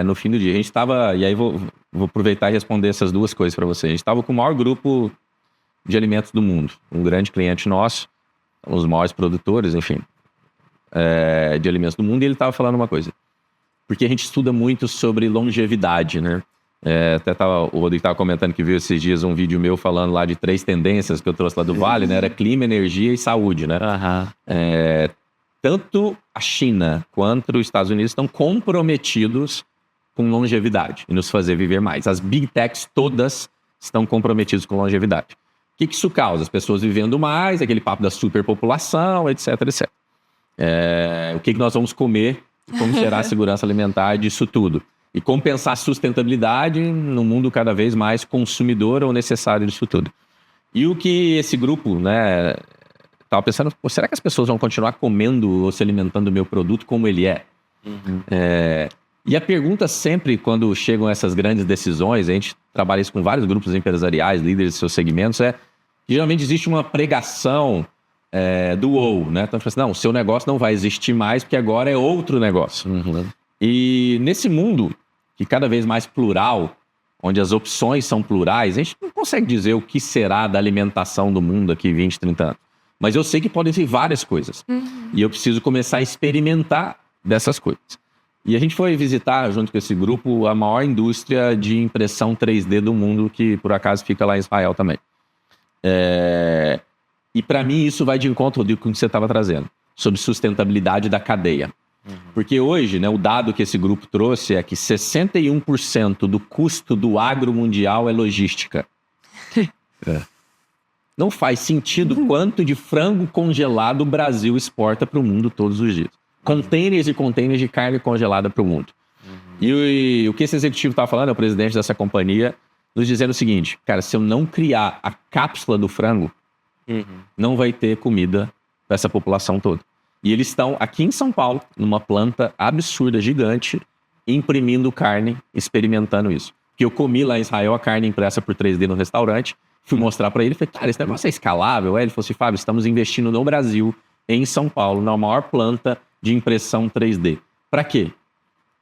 no fim do dia. A gente estava, e aí vou aproveitar e responder essas 2 coisas para você. A gente estava com o maior grupo de alimentos do mundo, um grande cliente nosso, os maiores produtores, enfim, de alimentos do mundo, e ele estava falando uma coisa, porque a gente estuda muito sobre longevidade, né? Até o Rodrigo estava comentando que viu esses dias um vídeo meu falando lá de 3 tendências que eu trouxe lá do Vale, né? Era clima, energia e saúde, né? Tanto a China quanto os Estados Unidos estão comprometidos com longevidade e nos fazer viver mais. As Big Techs todas estão comprometidas com longevidade. O que isso causa? As pessoas vivendo mais, aquele papo da superpopulação, etc, etc. O que nós vamos comer, como será a segurança alimentar disso tudo. E como pensar a sustentabilidade num mundo cada vez mais consumidor ou necessário disso tudo. E o que esse grupo, né, estava pensando, será que as pessoas vão continuar comendo ou se alimentando do meu produto como ele é? E a pergunta sempre, quando chegam essas grandes decisões, a gente trabalha isso com vários grupos empresariais, líderes de seus segmentos, geralmente existe uma pregação do ou, né? Então, assim, não, o seu negócio não vai existir mais porque agora é outro negócio. E nesse mundo, que cada vez mais plural, onde as opções são plurais, a gente não consegue dizer o que será da alimentação do mundo aqui 20, 30 anos. Mas eu sei que podem ser várias coisas. E eu preciso começar a experimentar dessas coisas. E a gente foi visitar, junto com esse grupo, a maior indústria de impressão 3D do mundo, que por acaso fica lá em Israel também. E para mim isso vai de encontro, Rodrigo, com o que você estava trazendo, sobre sustentabilidade da cadeia. Porque hoje, né, o dado que esse grupo trouxe é que 61% do custo do agro mundial é logística. Não faz sentido quanto de frango congelado o Brasil exporta para o mundo todos os dias. Containers e containers de carne congelada para o mundo. E o que esse executivo estava falando, é o presidente dessa companhia, nos dizendo o seguinte, cara, se eu não criar a cápsula do frango, não vai ter comida para essa população toda. E eles estão aqui em São Paulo, numa planta absurda, gigante, imprimindo carne, experimentando isso. Que eu comi lá em Israel a carne impressa por 3D no restaurante, fui mostrar para ele, falei, cara, esse negócio é escalável? Ele falou assim, Fábio, estamos investindo no Brasil, em São Paulo, na maior planta de impressão 3D. Para quê?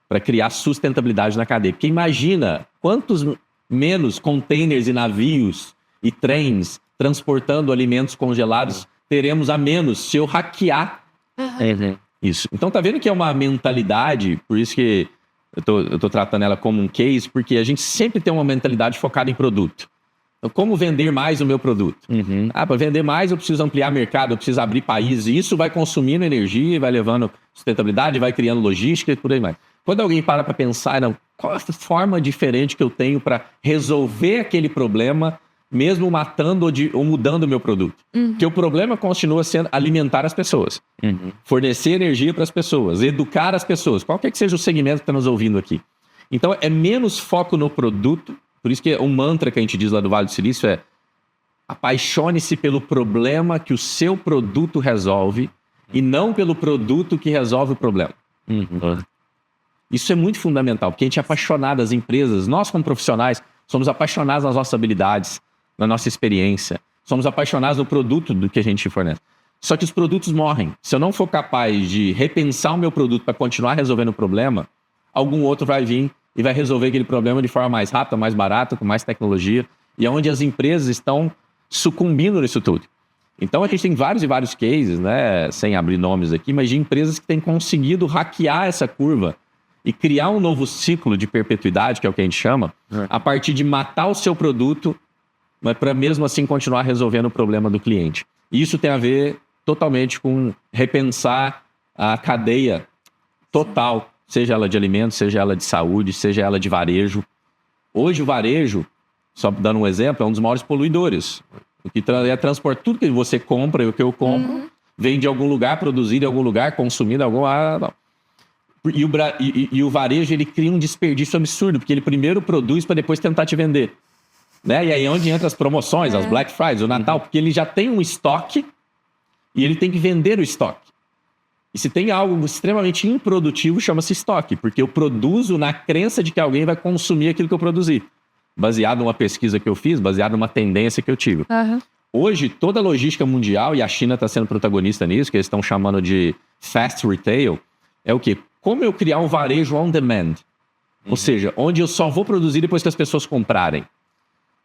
Para criar sustentabilidade na cadeia. Porque imagina quantos menos containers e navios e trens transportando alimentos congelados teremos a menos se eu hackear isso. Então tá vendo que é uma mentalidade, por isso que eu tô tratando ela como um case, porque a gente sempre tem uma mentalidade focada em produto. Então, como vender mais o meu produto? Para vender mais eu preciso ampliar mercado, eu preciso abrir países, e isso vai consumindo energia, vai levando sustentabilidade, vai criando logística e por aí mais. Quando alguém para pensar, não, qual é a forma diferente que eu tenho para resolver aquele problema, mesmo matando ou mudando o meu produto? Porque o problema continua sendo alimentar as pessoas, fornecer energia para as pessoas, educar as pessoas, qualquer que seja o segmento que está nos ouvindo aqui. Então é menos foco no produto, por isso que um mantra que a gente diz lá do Vale do Silício é apaixone-se pelo problema que o seu produto resolve e não pelo produto que resolve o problema. Isso é muito fundamental, porque a gente é apaixonado, as empresas, nós como profissionais, somos apaixonados nas nossas habilidades, na nossa experiência. Somos apaixonados no produto do que a gente fornece. Só que os produtos morrem. Se eu não for capaz de repensar o meu produto para continuar resolvendo o problema, algum outro vai vir e vai resolver aquele problema de forma mais rápida, mais barata, com mais tecnologia. E é onde as empresas estão sucumbindo nisso tudo. Então a gente tem vários e vários cases, né, sem abrir nomes aqui, mas de empresas que têm conseguido hackear essa curva e criar um novo ciclo de perpetuidade, que é o que a gente chama, a partir de matar o seu produto, mas para mesmo assim continuar resolvendo o problema do cliente. E isso tem a ver totalmente com repensar a cadeia total, seja ela de alimentos, seja ela de saúde, seja ela de varejo. Hoje o varejo, só dando um exemplo, é um dos maiores poluidores. O que é transportar tudo que você compra e o que eu compro, vem de algum lugar, produzido em algum lugar, consumido em algum lugar. E o varejo, ele cria um desperdício absurdo, porque ele primeiro produz para depois tentar te vender. Né? E aí é onde entra as promoções, as Black Fridays, o Natal, porque ele já tem um estoque e ele tem que vender o estoque. E se tem algo extremamente improdutivo, chama-se estoque, porque eu produzo na crença de que alguém vai consumir aquilo que eu produzi. Baseado numa pesquisa que eu fiz, baseado numa tendência que eu tive. Hoje, toda a logística mundial, e a China está sendo protagonista nisso, que eles estão chamando de fast retail, é o quê? Como eu criar um varejo on demand. Ou seja, onde eu só vou produzir depois que as pessoas comprarem.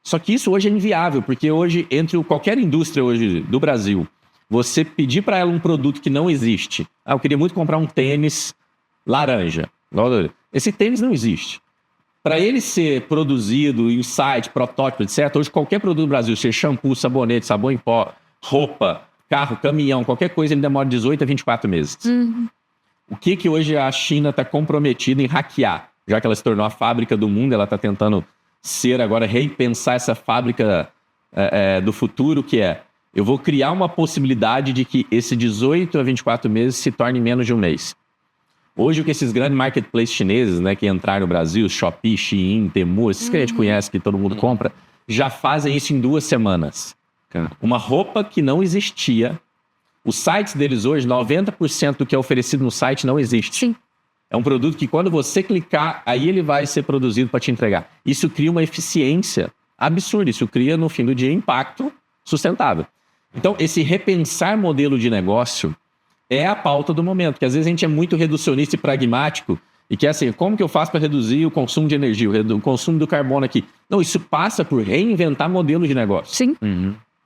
Só que isso hoje é inviável, porque hoje, entre qualquer indústria hoje do Brasil, você pedir para ela um produto que não existe. Eu queria muito comprar um tênis laranja. Esse tênis não existe. para ele ser produzido em site, protótipo, etc., hoje qualquer produto do Brasil, seja shampoo, sabonete, sabão em pó, roupa, carro, caminhão, qualquer coisa, ele demora 18 a 24 meses. O que hoje a China está comprometida em hackear? Já que ela se tornou a fábrica do mundo, ela está tentando ser agora, repensar essa fábrica do futuro, que é, eu vou criar uma possibilidade de que esse 18 a 24 meses se torne em menos de um mês. Hoje, o que esses grandes marketplaces chineses, né, que entraram no Brasil, Shopee, Shein, Temu, esses que a gente conhece, que todo mundo compra, já fazem isso em 2 semanas. Uma roupa que não existia. Os sites deles hoje, 90% do que é oferecido no site não existe. Sim. É um produto que quando você clicar, aí ele vai ser produzido para te entregar. Isso cria uma eficiência absurda. Isso cria, no fim do dia, impacto sustentável. Então, esse repensar modelo de negócio é a pauta do momento, porque às vezes a gente é muito reducionista e pragmático e que é assim, como que eu faço para reduzir o consumo de energia, o consumo do carbono aqui? Não, isso passa por reinventar modelos de negócio. Sim.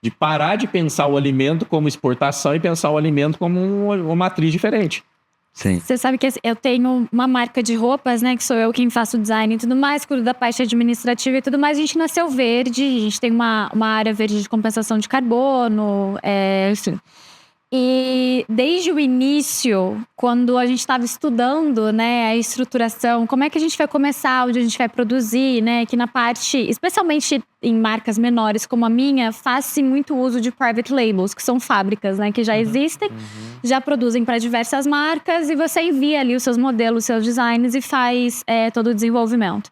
De parar de pensar o alimento como exportação e pensar o alimento como uma matriz diferente. Sim. Você sabe que eu tenho uma marca de roupas, né? Que sou eu quem faço o design e tudo mais, cuido da parte administrativa e tudo mais. A gente nasceu verde, a gente tem uma área verde de compensação de carbono, assim. E desde o início, quando a gente estava estudando, né, a estruturação, como é que a gente vai começar, onde a gente vai produzir, né, que na parte, especialmente em marcas menores como a minha, faz-se muito uso de private labels, que são fábricas, né, que já existem, já produzem para diversas marcas e você envia ali os seus modelos, os seus designs e faz todo o desenvolvimento.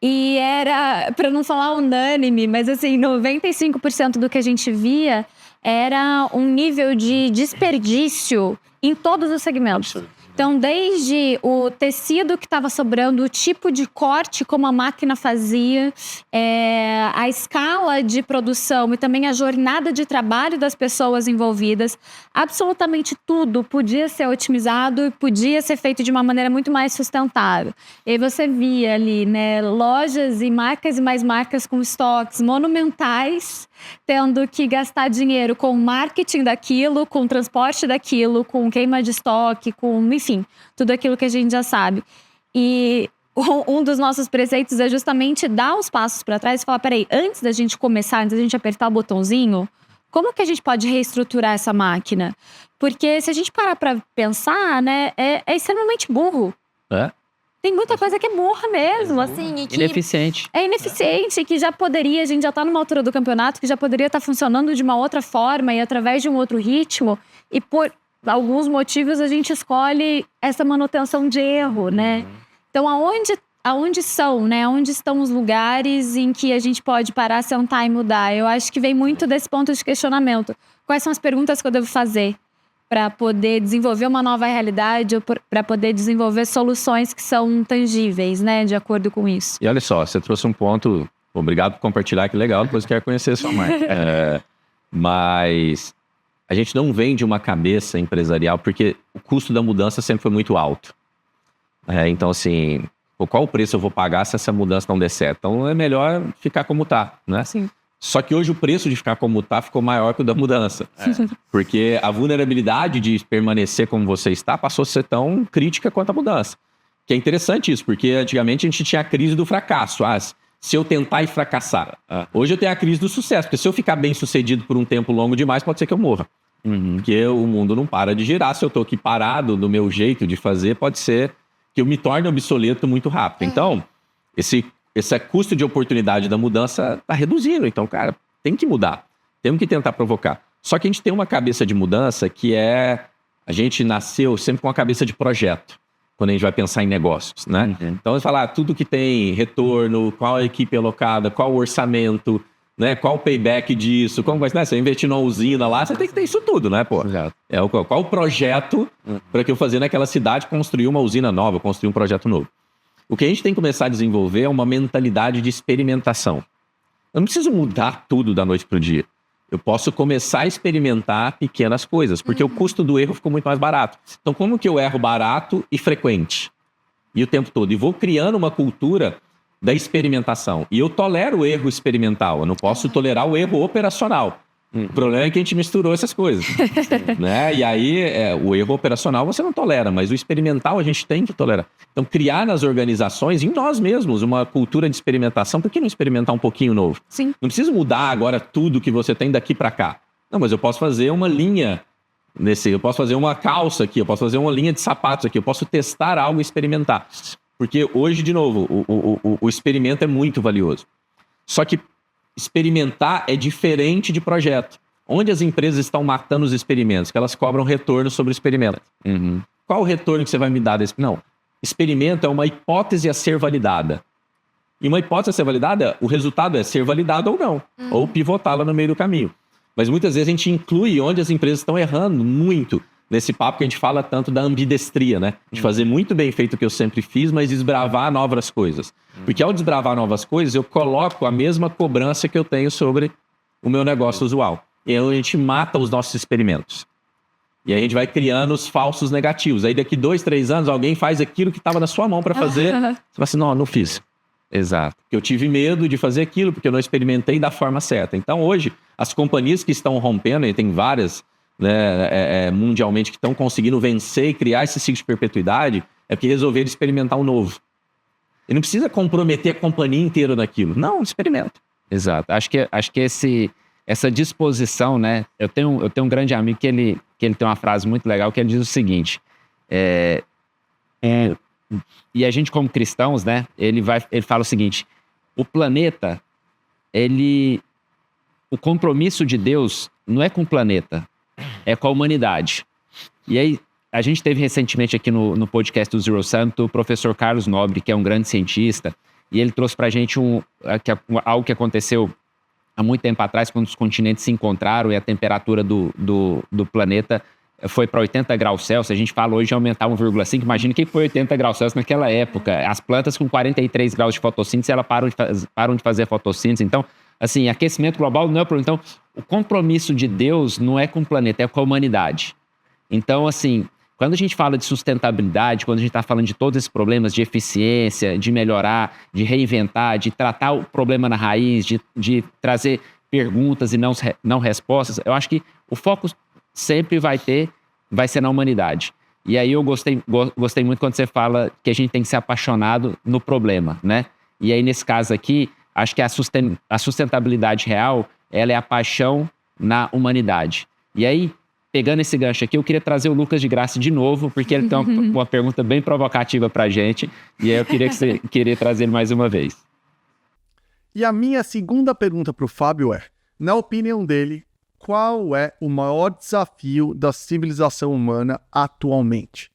E era, para não falar unânime, mas assim, 95% do que a gente via era um nível de desperdício em todos os segmentos. Então, desde o tecido que estava sobrando, o tipo de corte como a máquina fazia, a escala de produção e também a jornada de trabalho das pessoas envolvidas, absolutamente tudo podia ser otimizado e podia ser feito de uma maneira muito mais sustentável. E aí você via ali, né, lojas e mais marcas com estoques monumentais, tendo que gastar dinheiro com marketing daquilo, com transporte daquilo, com queima de estoque, com, enfim, tudo aquilo que a gente já sabe. E um dos nossos preceitos é justamente dar os passos para trás e falar, peraí, antes da gente começar, antes da gente apertar o botãozinho, como que a gente pode reestruturar essa máquina? Porque se a gente parar para pensar, né, é extremamente burro. Tem muita coisa que é burra mesmo, assim. E que Ineficiente. é ineficiente, que já poderia, a gente já tá numa altura do campeonato, que já poderia estar funcionando de uma outra forma e através de um outro ritmo. E por alguns motivos a gente escolhe essa manutenção de erro, né? Então, aonde são, né? Onde estão os lugares em que a gente pode parar, sentar e mudar? Eu acho que vem muito desse ponto de questionamento. Quais são as perguntas que eu devo fazer para poder desenvolver uma nova realidade ou para poder desenvolver soluções que são tangíveis, né, de acordo com isso. E olha só, você trouxe um ponto, obrigado por compartilhar, que legal, depois eu quero conhecer a sua marca. Mas a gente não vem de uma cabeça empresarial, porque o custo da mudança sempre foi muito alto. Então, assim, qual o preço eu vou pagar se essa mudança não der certo? Então, é melhor ficar como está, né? Sim. Só que hoje o preço de ficar como está ficou maior que o da mudança. Porque a vulnerabilidade de permanecer como você está passou a ser tão crítica quanto a mudança. Que é interessante isso, porque antigamente a gente tinha a crise do fracasso. Se eu tentar e fracassar. Hoje eu tenho a crise do sucesso, porque se eu ficar bem sucedido por um tempo longo demais, pode ser que eu morra. Porque o mundo não para de girar. Se eu estou aqui parado no meu jeito de fazer, pode ser que eu me torne obsoleto muito rápido. Então, esse custo de oportunidade da mudança está reduzindo. Então, cara, tem que mudar. Temos que tentar provocar. Só que a gente tem uma cabeça de mudança que a gente nasceu sempre com a cabeça de projeto, quando a gente vai pensar em negócios, né? Então, você fala tudo que tem retorno, qual a equipe alocada, qual o orçamento, né? Qual o payback disso, como vai ser, né? Você investir numa usina lá, você tem que ter isso tudo, né, pô? Exato. Qual o projeto para que eu fazer naquela cidade construir uma usina nova, construir um projeto novo? O que a gente tem que começar a desenvolver é uma mentalidade de experimentação. Eu não preciso mudar tudo da noite para o dia. Eu posso começar a experimentar pequenas coisas, porque o custo do erro ficou muito mais barato. Então, como que eu erro barato e frequente? E o tempo todo. E vou criando uma cultura da experimentação. E eu tolero o erro experimental. Eu não posso tolerar o erro operacional. O problema é que a gente misturou essas coisas. Né? E aí, o erro operacional você não tolera, mas o experimental a gente tem que tolerar. Então, criar nas organizações, em nós mesmos, uma cultura de experimentação. Por que não experimentar um pouquinho novo? Sim. Não precisa mudar agora tudo que você tem daqui para cá. Não, mas eu posso fazer uma linha eu posso fazer uma calça aqui, eu posso fazer uma linha de sapatos aqui, eu posso testar algo e experimentar. Porque hoje, de novo, o experimento é muito valioso. Só que experimentar é diferente de projeto. Onde as empresas estão matando os experimentos? Que elas cobram retorno sobre o experimento. Qual o retorno que você vai me dar desse? Não. Experimento é uma hipótese a ser validada. E uma hipótese a ser validada, o resultado é ser validado ou não. Ou pivotá-la no meio do caminho. Mas muitas vezes a gente inclui onde as empresas estão errando muito nesse papo que a gente fala tanto da ambidestria, né? De fazer muito bem feito o que eu sempre fiz, mas desbravar novas coisas. Porque ao desbravar novas coisas, eu coloco a mesma cobrança que eu tenho sobre o meu negócio usual. E aí a gente mata os nossos experimentos. E aí a gente vai criando os falsos negativos. Aí daqui 2, 3 anos, alguém faz aquilo que estava na sua mão para fazer. Você fala assim, não fiz. Exato. Porque eu tive medo de fazer aquilo, porque eu não experimentei da forma certa. Então hoje, as companhias que estão rompendo, e tem várias, né, mundialmente, que estão conseguindo vencer e criar esse ciclo de perpetuidade, é porque resolveram experimentar o novo. E não precisa comprometer a companhia inteira naquilo. Não, experimenta. Exato. Acho que essa disposição, né? Eu tenho um grande amigo que ele tem uma frase muito legal, que ele diz o seguinte, e a gente como cristãos, né? Ele fala o seguinte, o planeta, o compromisso de Deus não é com o planeta, é com a humanidade. E aí, a gente teve recentemente aqui no podcast do Zero Summit o professor Carlos Nobre, que é um grande cientista, e ele trouxe pra gente algo que aconteceu há muito tempo atrás, quando os continentes se encontraram e a temperatura do planeta foi para 80 graus Celsius. A gente fala hoje de aumentar 1,5. Imagina o que foi 80 graus Celsius naquela época. As plantas com 43 graus de fotossíntese, elas param de fazer fotossíntese. Então, assim, aquecimento global não é problema. Então, o compromisso de Deus não é com o planeta, é com a humanidade. Então, assim, quando a gente fala de sustentabilidade, quando a gente está falando de todos esses problemas de eficiência, de melhorar, de reinventar, de tratar o problema na raiz, de trazer perguntas e não respostas, eu acho que o foco sempre vai ser na humanidade. E aí eu gostei muito quando você fala que a gente tem que ser apaixonado no problema, né? E aí, nesse caso aqui, acho que a sustentabilidade real, ela é a paixão na humanidade. E aí, pegando esse gancho aqui, eu queria trazer o Lucas de Graça de novo, porque ele tem uma pergunta bem provocativa pra gente, e aí eu queria trazer ele mais uma vez. E a minha segunda pergunta pro Fábio é, na opinião dele, qual é o maior desafio da civilização humana atualmente?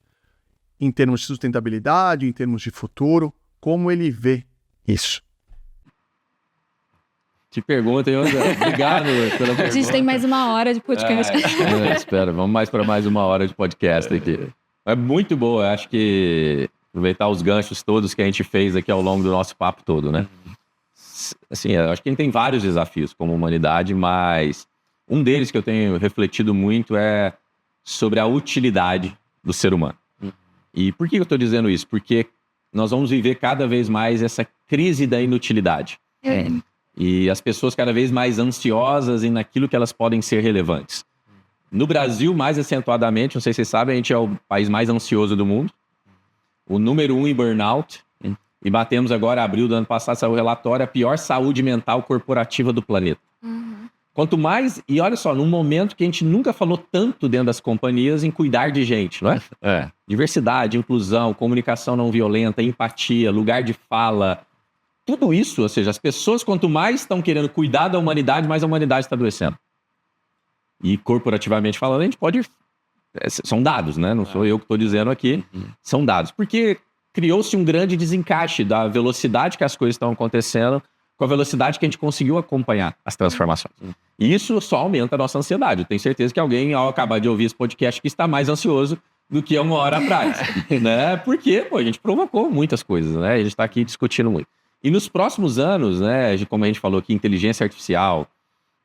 Em termos de sustentabilidade, em termos de futuro, como ele vê isso? Que pergunta, hein, André? Obrigado pela pergunta. A gente tem mais 1 hora de podcast. Espera, vamos para mais 1 hora de podcast aqui. É muito boa, eu acho que aproveitar os ganchos todos que a gente fez aqui ao longo do nosso papo todo, né? Assim, eu acho que a gente tem vários desafios como humanidade, mas um deles que eu tenho refletido muito é sobre a utilidade do ser humano. E por que eu estou dizendo isso? Porque nós vamos viver cada vez mais essa crise da inutilidade. E as pessoas cada vez mais ansiosas naquilo que elas podem ser relevantes. No Brasil, mais acentuadamente, não sei se vocês sabem, a gente é o país mais ansioso do mundo. O número 1 em burnout. E batemos agora, abril do ano passado, saiu o relatório, a pior saúde mental corporativa do planeta. Quanto mais, e olha só, num momento que a gente nunca falou tanto dentro das companhias em cuidar de gente, não é? Diversidade, inclusão, comunicação não violenta, empatia, lugar de fala, tudo isso, ou seja, as pessoas quanto mais estão querendo cuidar da humanidade, mais a humanidade está adoecendo. E corporativamente falando, a gente pode... São dados, né? Não sou eu que estou dizendo aqui, são dados. Porque criou-se um grande desencaixe da velocidade que as coisas estão acontecendo com a velocidade que a gente conseguiu acompanhar as transformações. E isso só aumenta a nossa ansiedade. Eu tenho certeza que alguém, ao acabar de ouvir esse podcast, que está mais ansioso do que há 1 hora atrás. Né? Porque, a gente provocou muitas coisas, né? A gente está aqui discutindo muito. E nos próximos anos, né, como a gente falou aqui, inteligência artificial,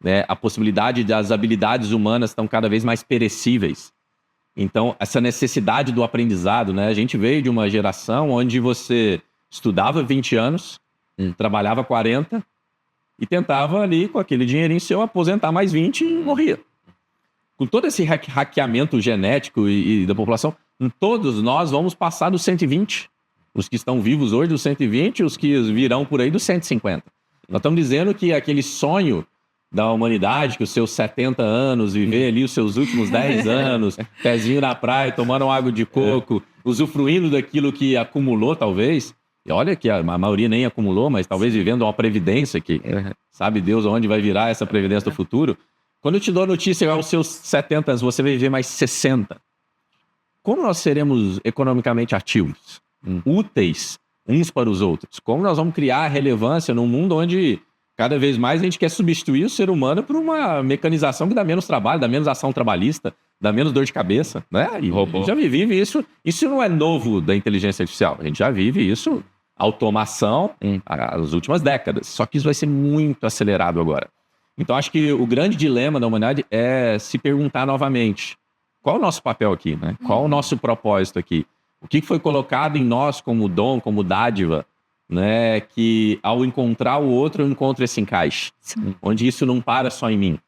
né, a possibilidade das habilidades humanas estão cada vez mais perecíveis. Então, essa necessidade do aprendizado, né? A gente veio de uma geração onde você estudava 20 anos, trabalhava 40 e tentava ali, com aquele dinheirinho seu, aposentar mais 20 e morria. Com todo esse hackeamento genético e da população, todos nós vamos passar dos 120. Os que estão vivos hoje dos 120, os que virão por aí dos 150. Nós estamos dizendo que aquele sonho da humanidade, que os seus 70 anos, viver ali os seus últimos 10 anos, pezinho na praia, tomando água de coco, usufruindo daquilo que acumulou, talvez. E olha que a maioria nem acumulou, mas talvez vivendo uma previdência que sabe Deus onde vai virar essa previdência do futuro. Quando eu te dou a notícia aos seus 70 anos, você vai viver mais 60. Como nós seremos economicamente ativos? Úteis uns para os outros? Como nós vamos criar relevância num mundo onde cada vez mais a gente quer substituir o ser humano por uma mecanização que dá menos trabalho, dá menos ação trabalhista, dá menos dor de cabeça, né? E a gente já vive isso. Isso não é novo da inteligência artificial. A gente já vive isso, automação, as últimas décadas. Só que isso vai ser muito acelerado agora. Então, acho que o grande dilema da humanidade é se perguntar novamente: qual é o nosso papel aqui, né? Qual é o nosso propósito aqui? O que foi colocado em nós como dom, como dádiva, né? Que ao encontrar o outro, eu encontro esse encaixe. Onde isso não para só em mim.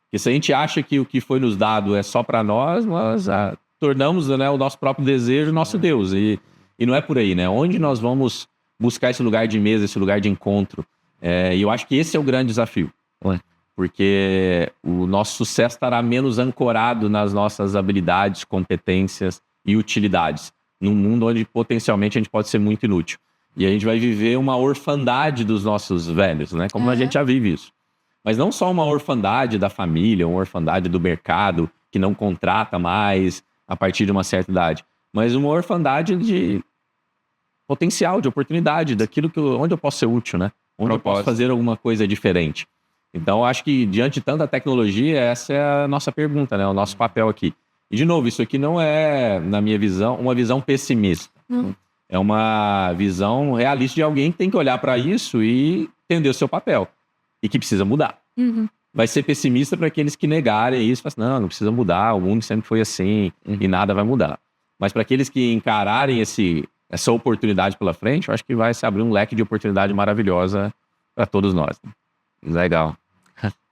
Porque se a gente acha que o que foi nos dado é só para nós tornamos, né, o nosso próprio desejo nosso Deus. E não é por aí, né? Onde nós vamos buscar esse lugar de mesa, esse lugar de encontro? E eu acho que esse é o grande desafio. Porque o nosso sucesso estará menos ancorado nas nossas habilidades, competências e utilidades. Num mundo onde potencialmente a gente pode ser muito inútil. E a gente vai viver uma orfandade dos nossos velhos, né? Como a gente já vive isso. Mas não só uma orfandade da família, uma orfandade do mercado, que não contrata mais a partir de uma certa idade. Mas uma orfandade de potencial, de oportunidade, daquilo onde eu posso ser útil, né? Onde eu posso fazer alguma coisa diferente. Então, acho que diante de tanta tecnologia, essa é a nossa pergunta, né? O nosso papel aqui. E, de novo, isso aqui não é, na minha visão, uma visão pessimista. É uma visão realista de alguém que tem que olhar para isso e entender o seu papel. E que precisa mudar. Vai ser pessimista para aqueles que negarem isso. Falam assim, não precisa mudar, o mundo sempre foi assim e nada vai mudar. Mas para aqueles que encararem essa oportunidade pela frente, eu acho que vai se abrir um leque de oportunidade maravilhosa para todos nós. Legal.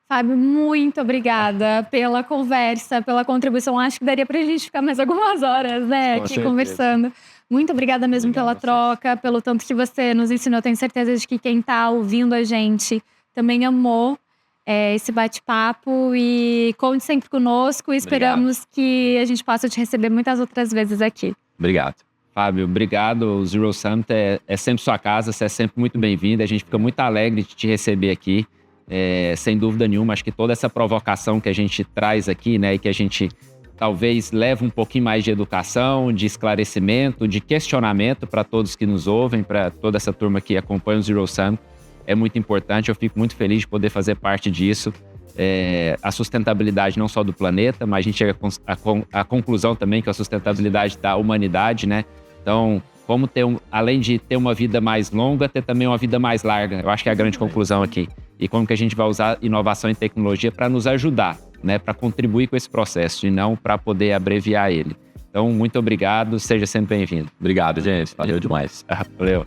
Fábio, muito obrigada pela conversa, pela contribuição. Acho que daria pra gente ficar mais algumas horas, né, aqui conversando. Muito obrigada mesmo pela troca, pelo tanto que você nos ensinou. Tenho certeza de que quem tá ouvindo a gente também amou esse bate-papo. E conte sempre conosco. E esperamos que a gente possa te receber muitas outras vezes aqui. Obrigado. Fábio, obrigado. O Zero Summit é sempre sua casa, você é sempre muito bem-vindo. A gente fica muito alegre de te receber aqui. Sem dúvida nenhuma, acho que toda essa provocação que a gente traz aqui, né, e que a gente talvez leve um pouquinho mais de educação, de esclarecimento, de questionamento para todos que nos ouvem, para toda essa turma que acompanha o Zero Summit, é muito importante. Eu fico muito feliz de poder fazer parte disso. A sustentabilidade não só do planeta, mas a gente chega à conclusão também que a sustentabilidade da humanidade, né? Então, como além de ter uma vida mais longa, ter também uma vida mais larga. Eu acho que é a grande conclusão aqui. E como que a gente vai usar inovação e tecnologia para nos ajudar, né? Para contribuir com esse processo e não para poder abreviar ele. Então, muito obrigado, seja sempre bem-vindo. Obrigado, gente. Valeu demais. Valeu.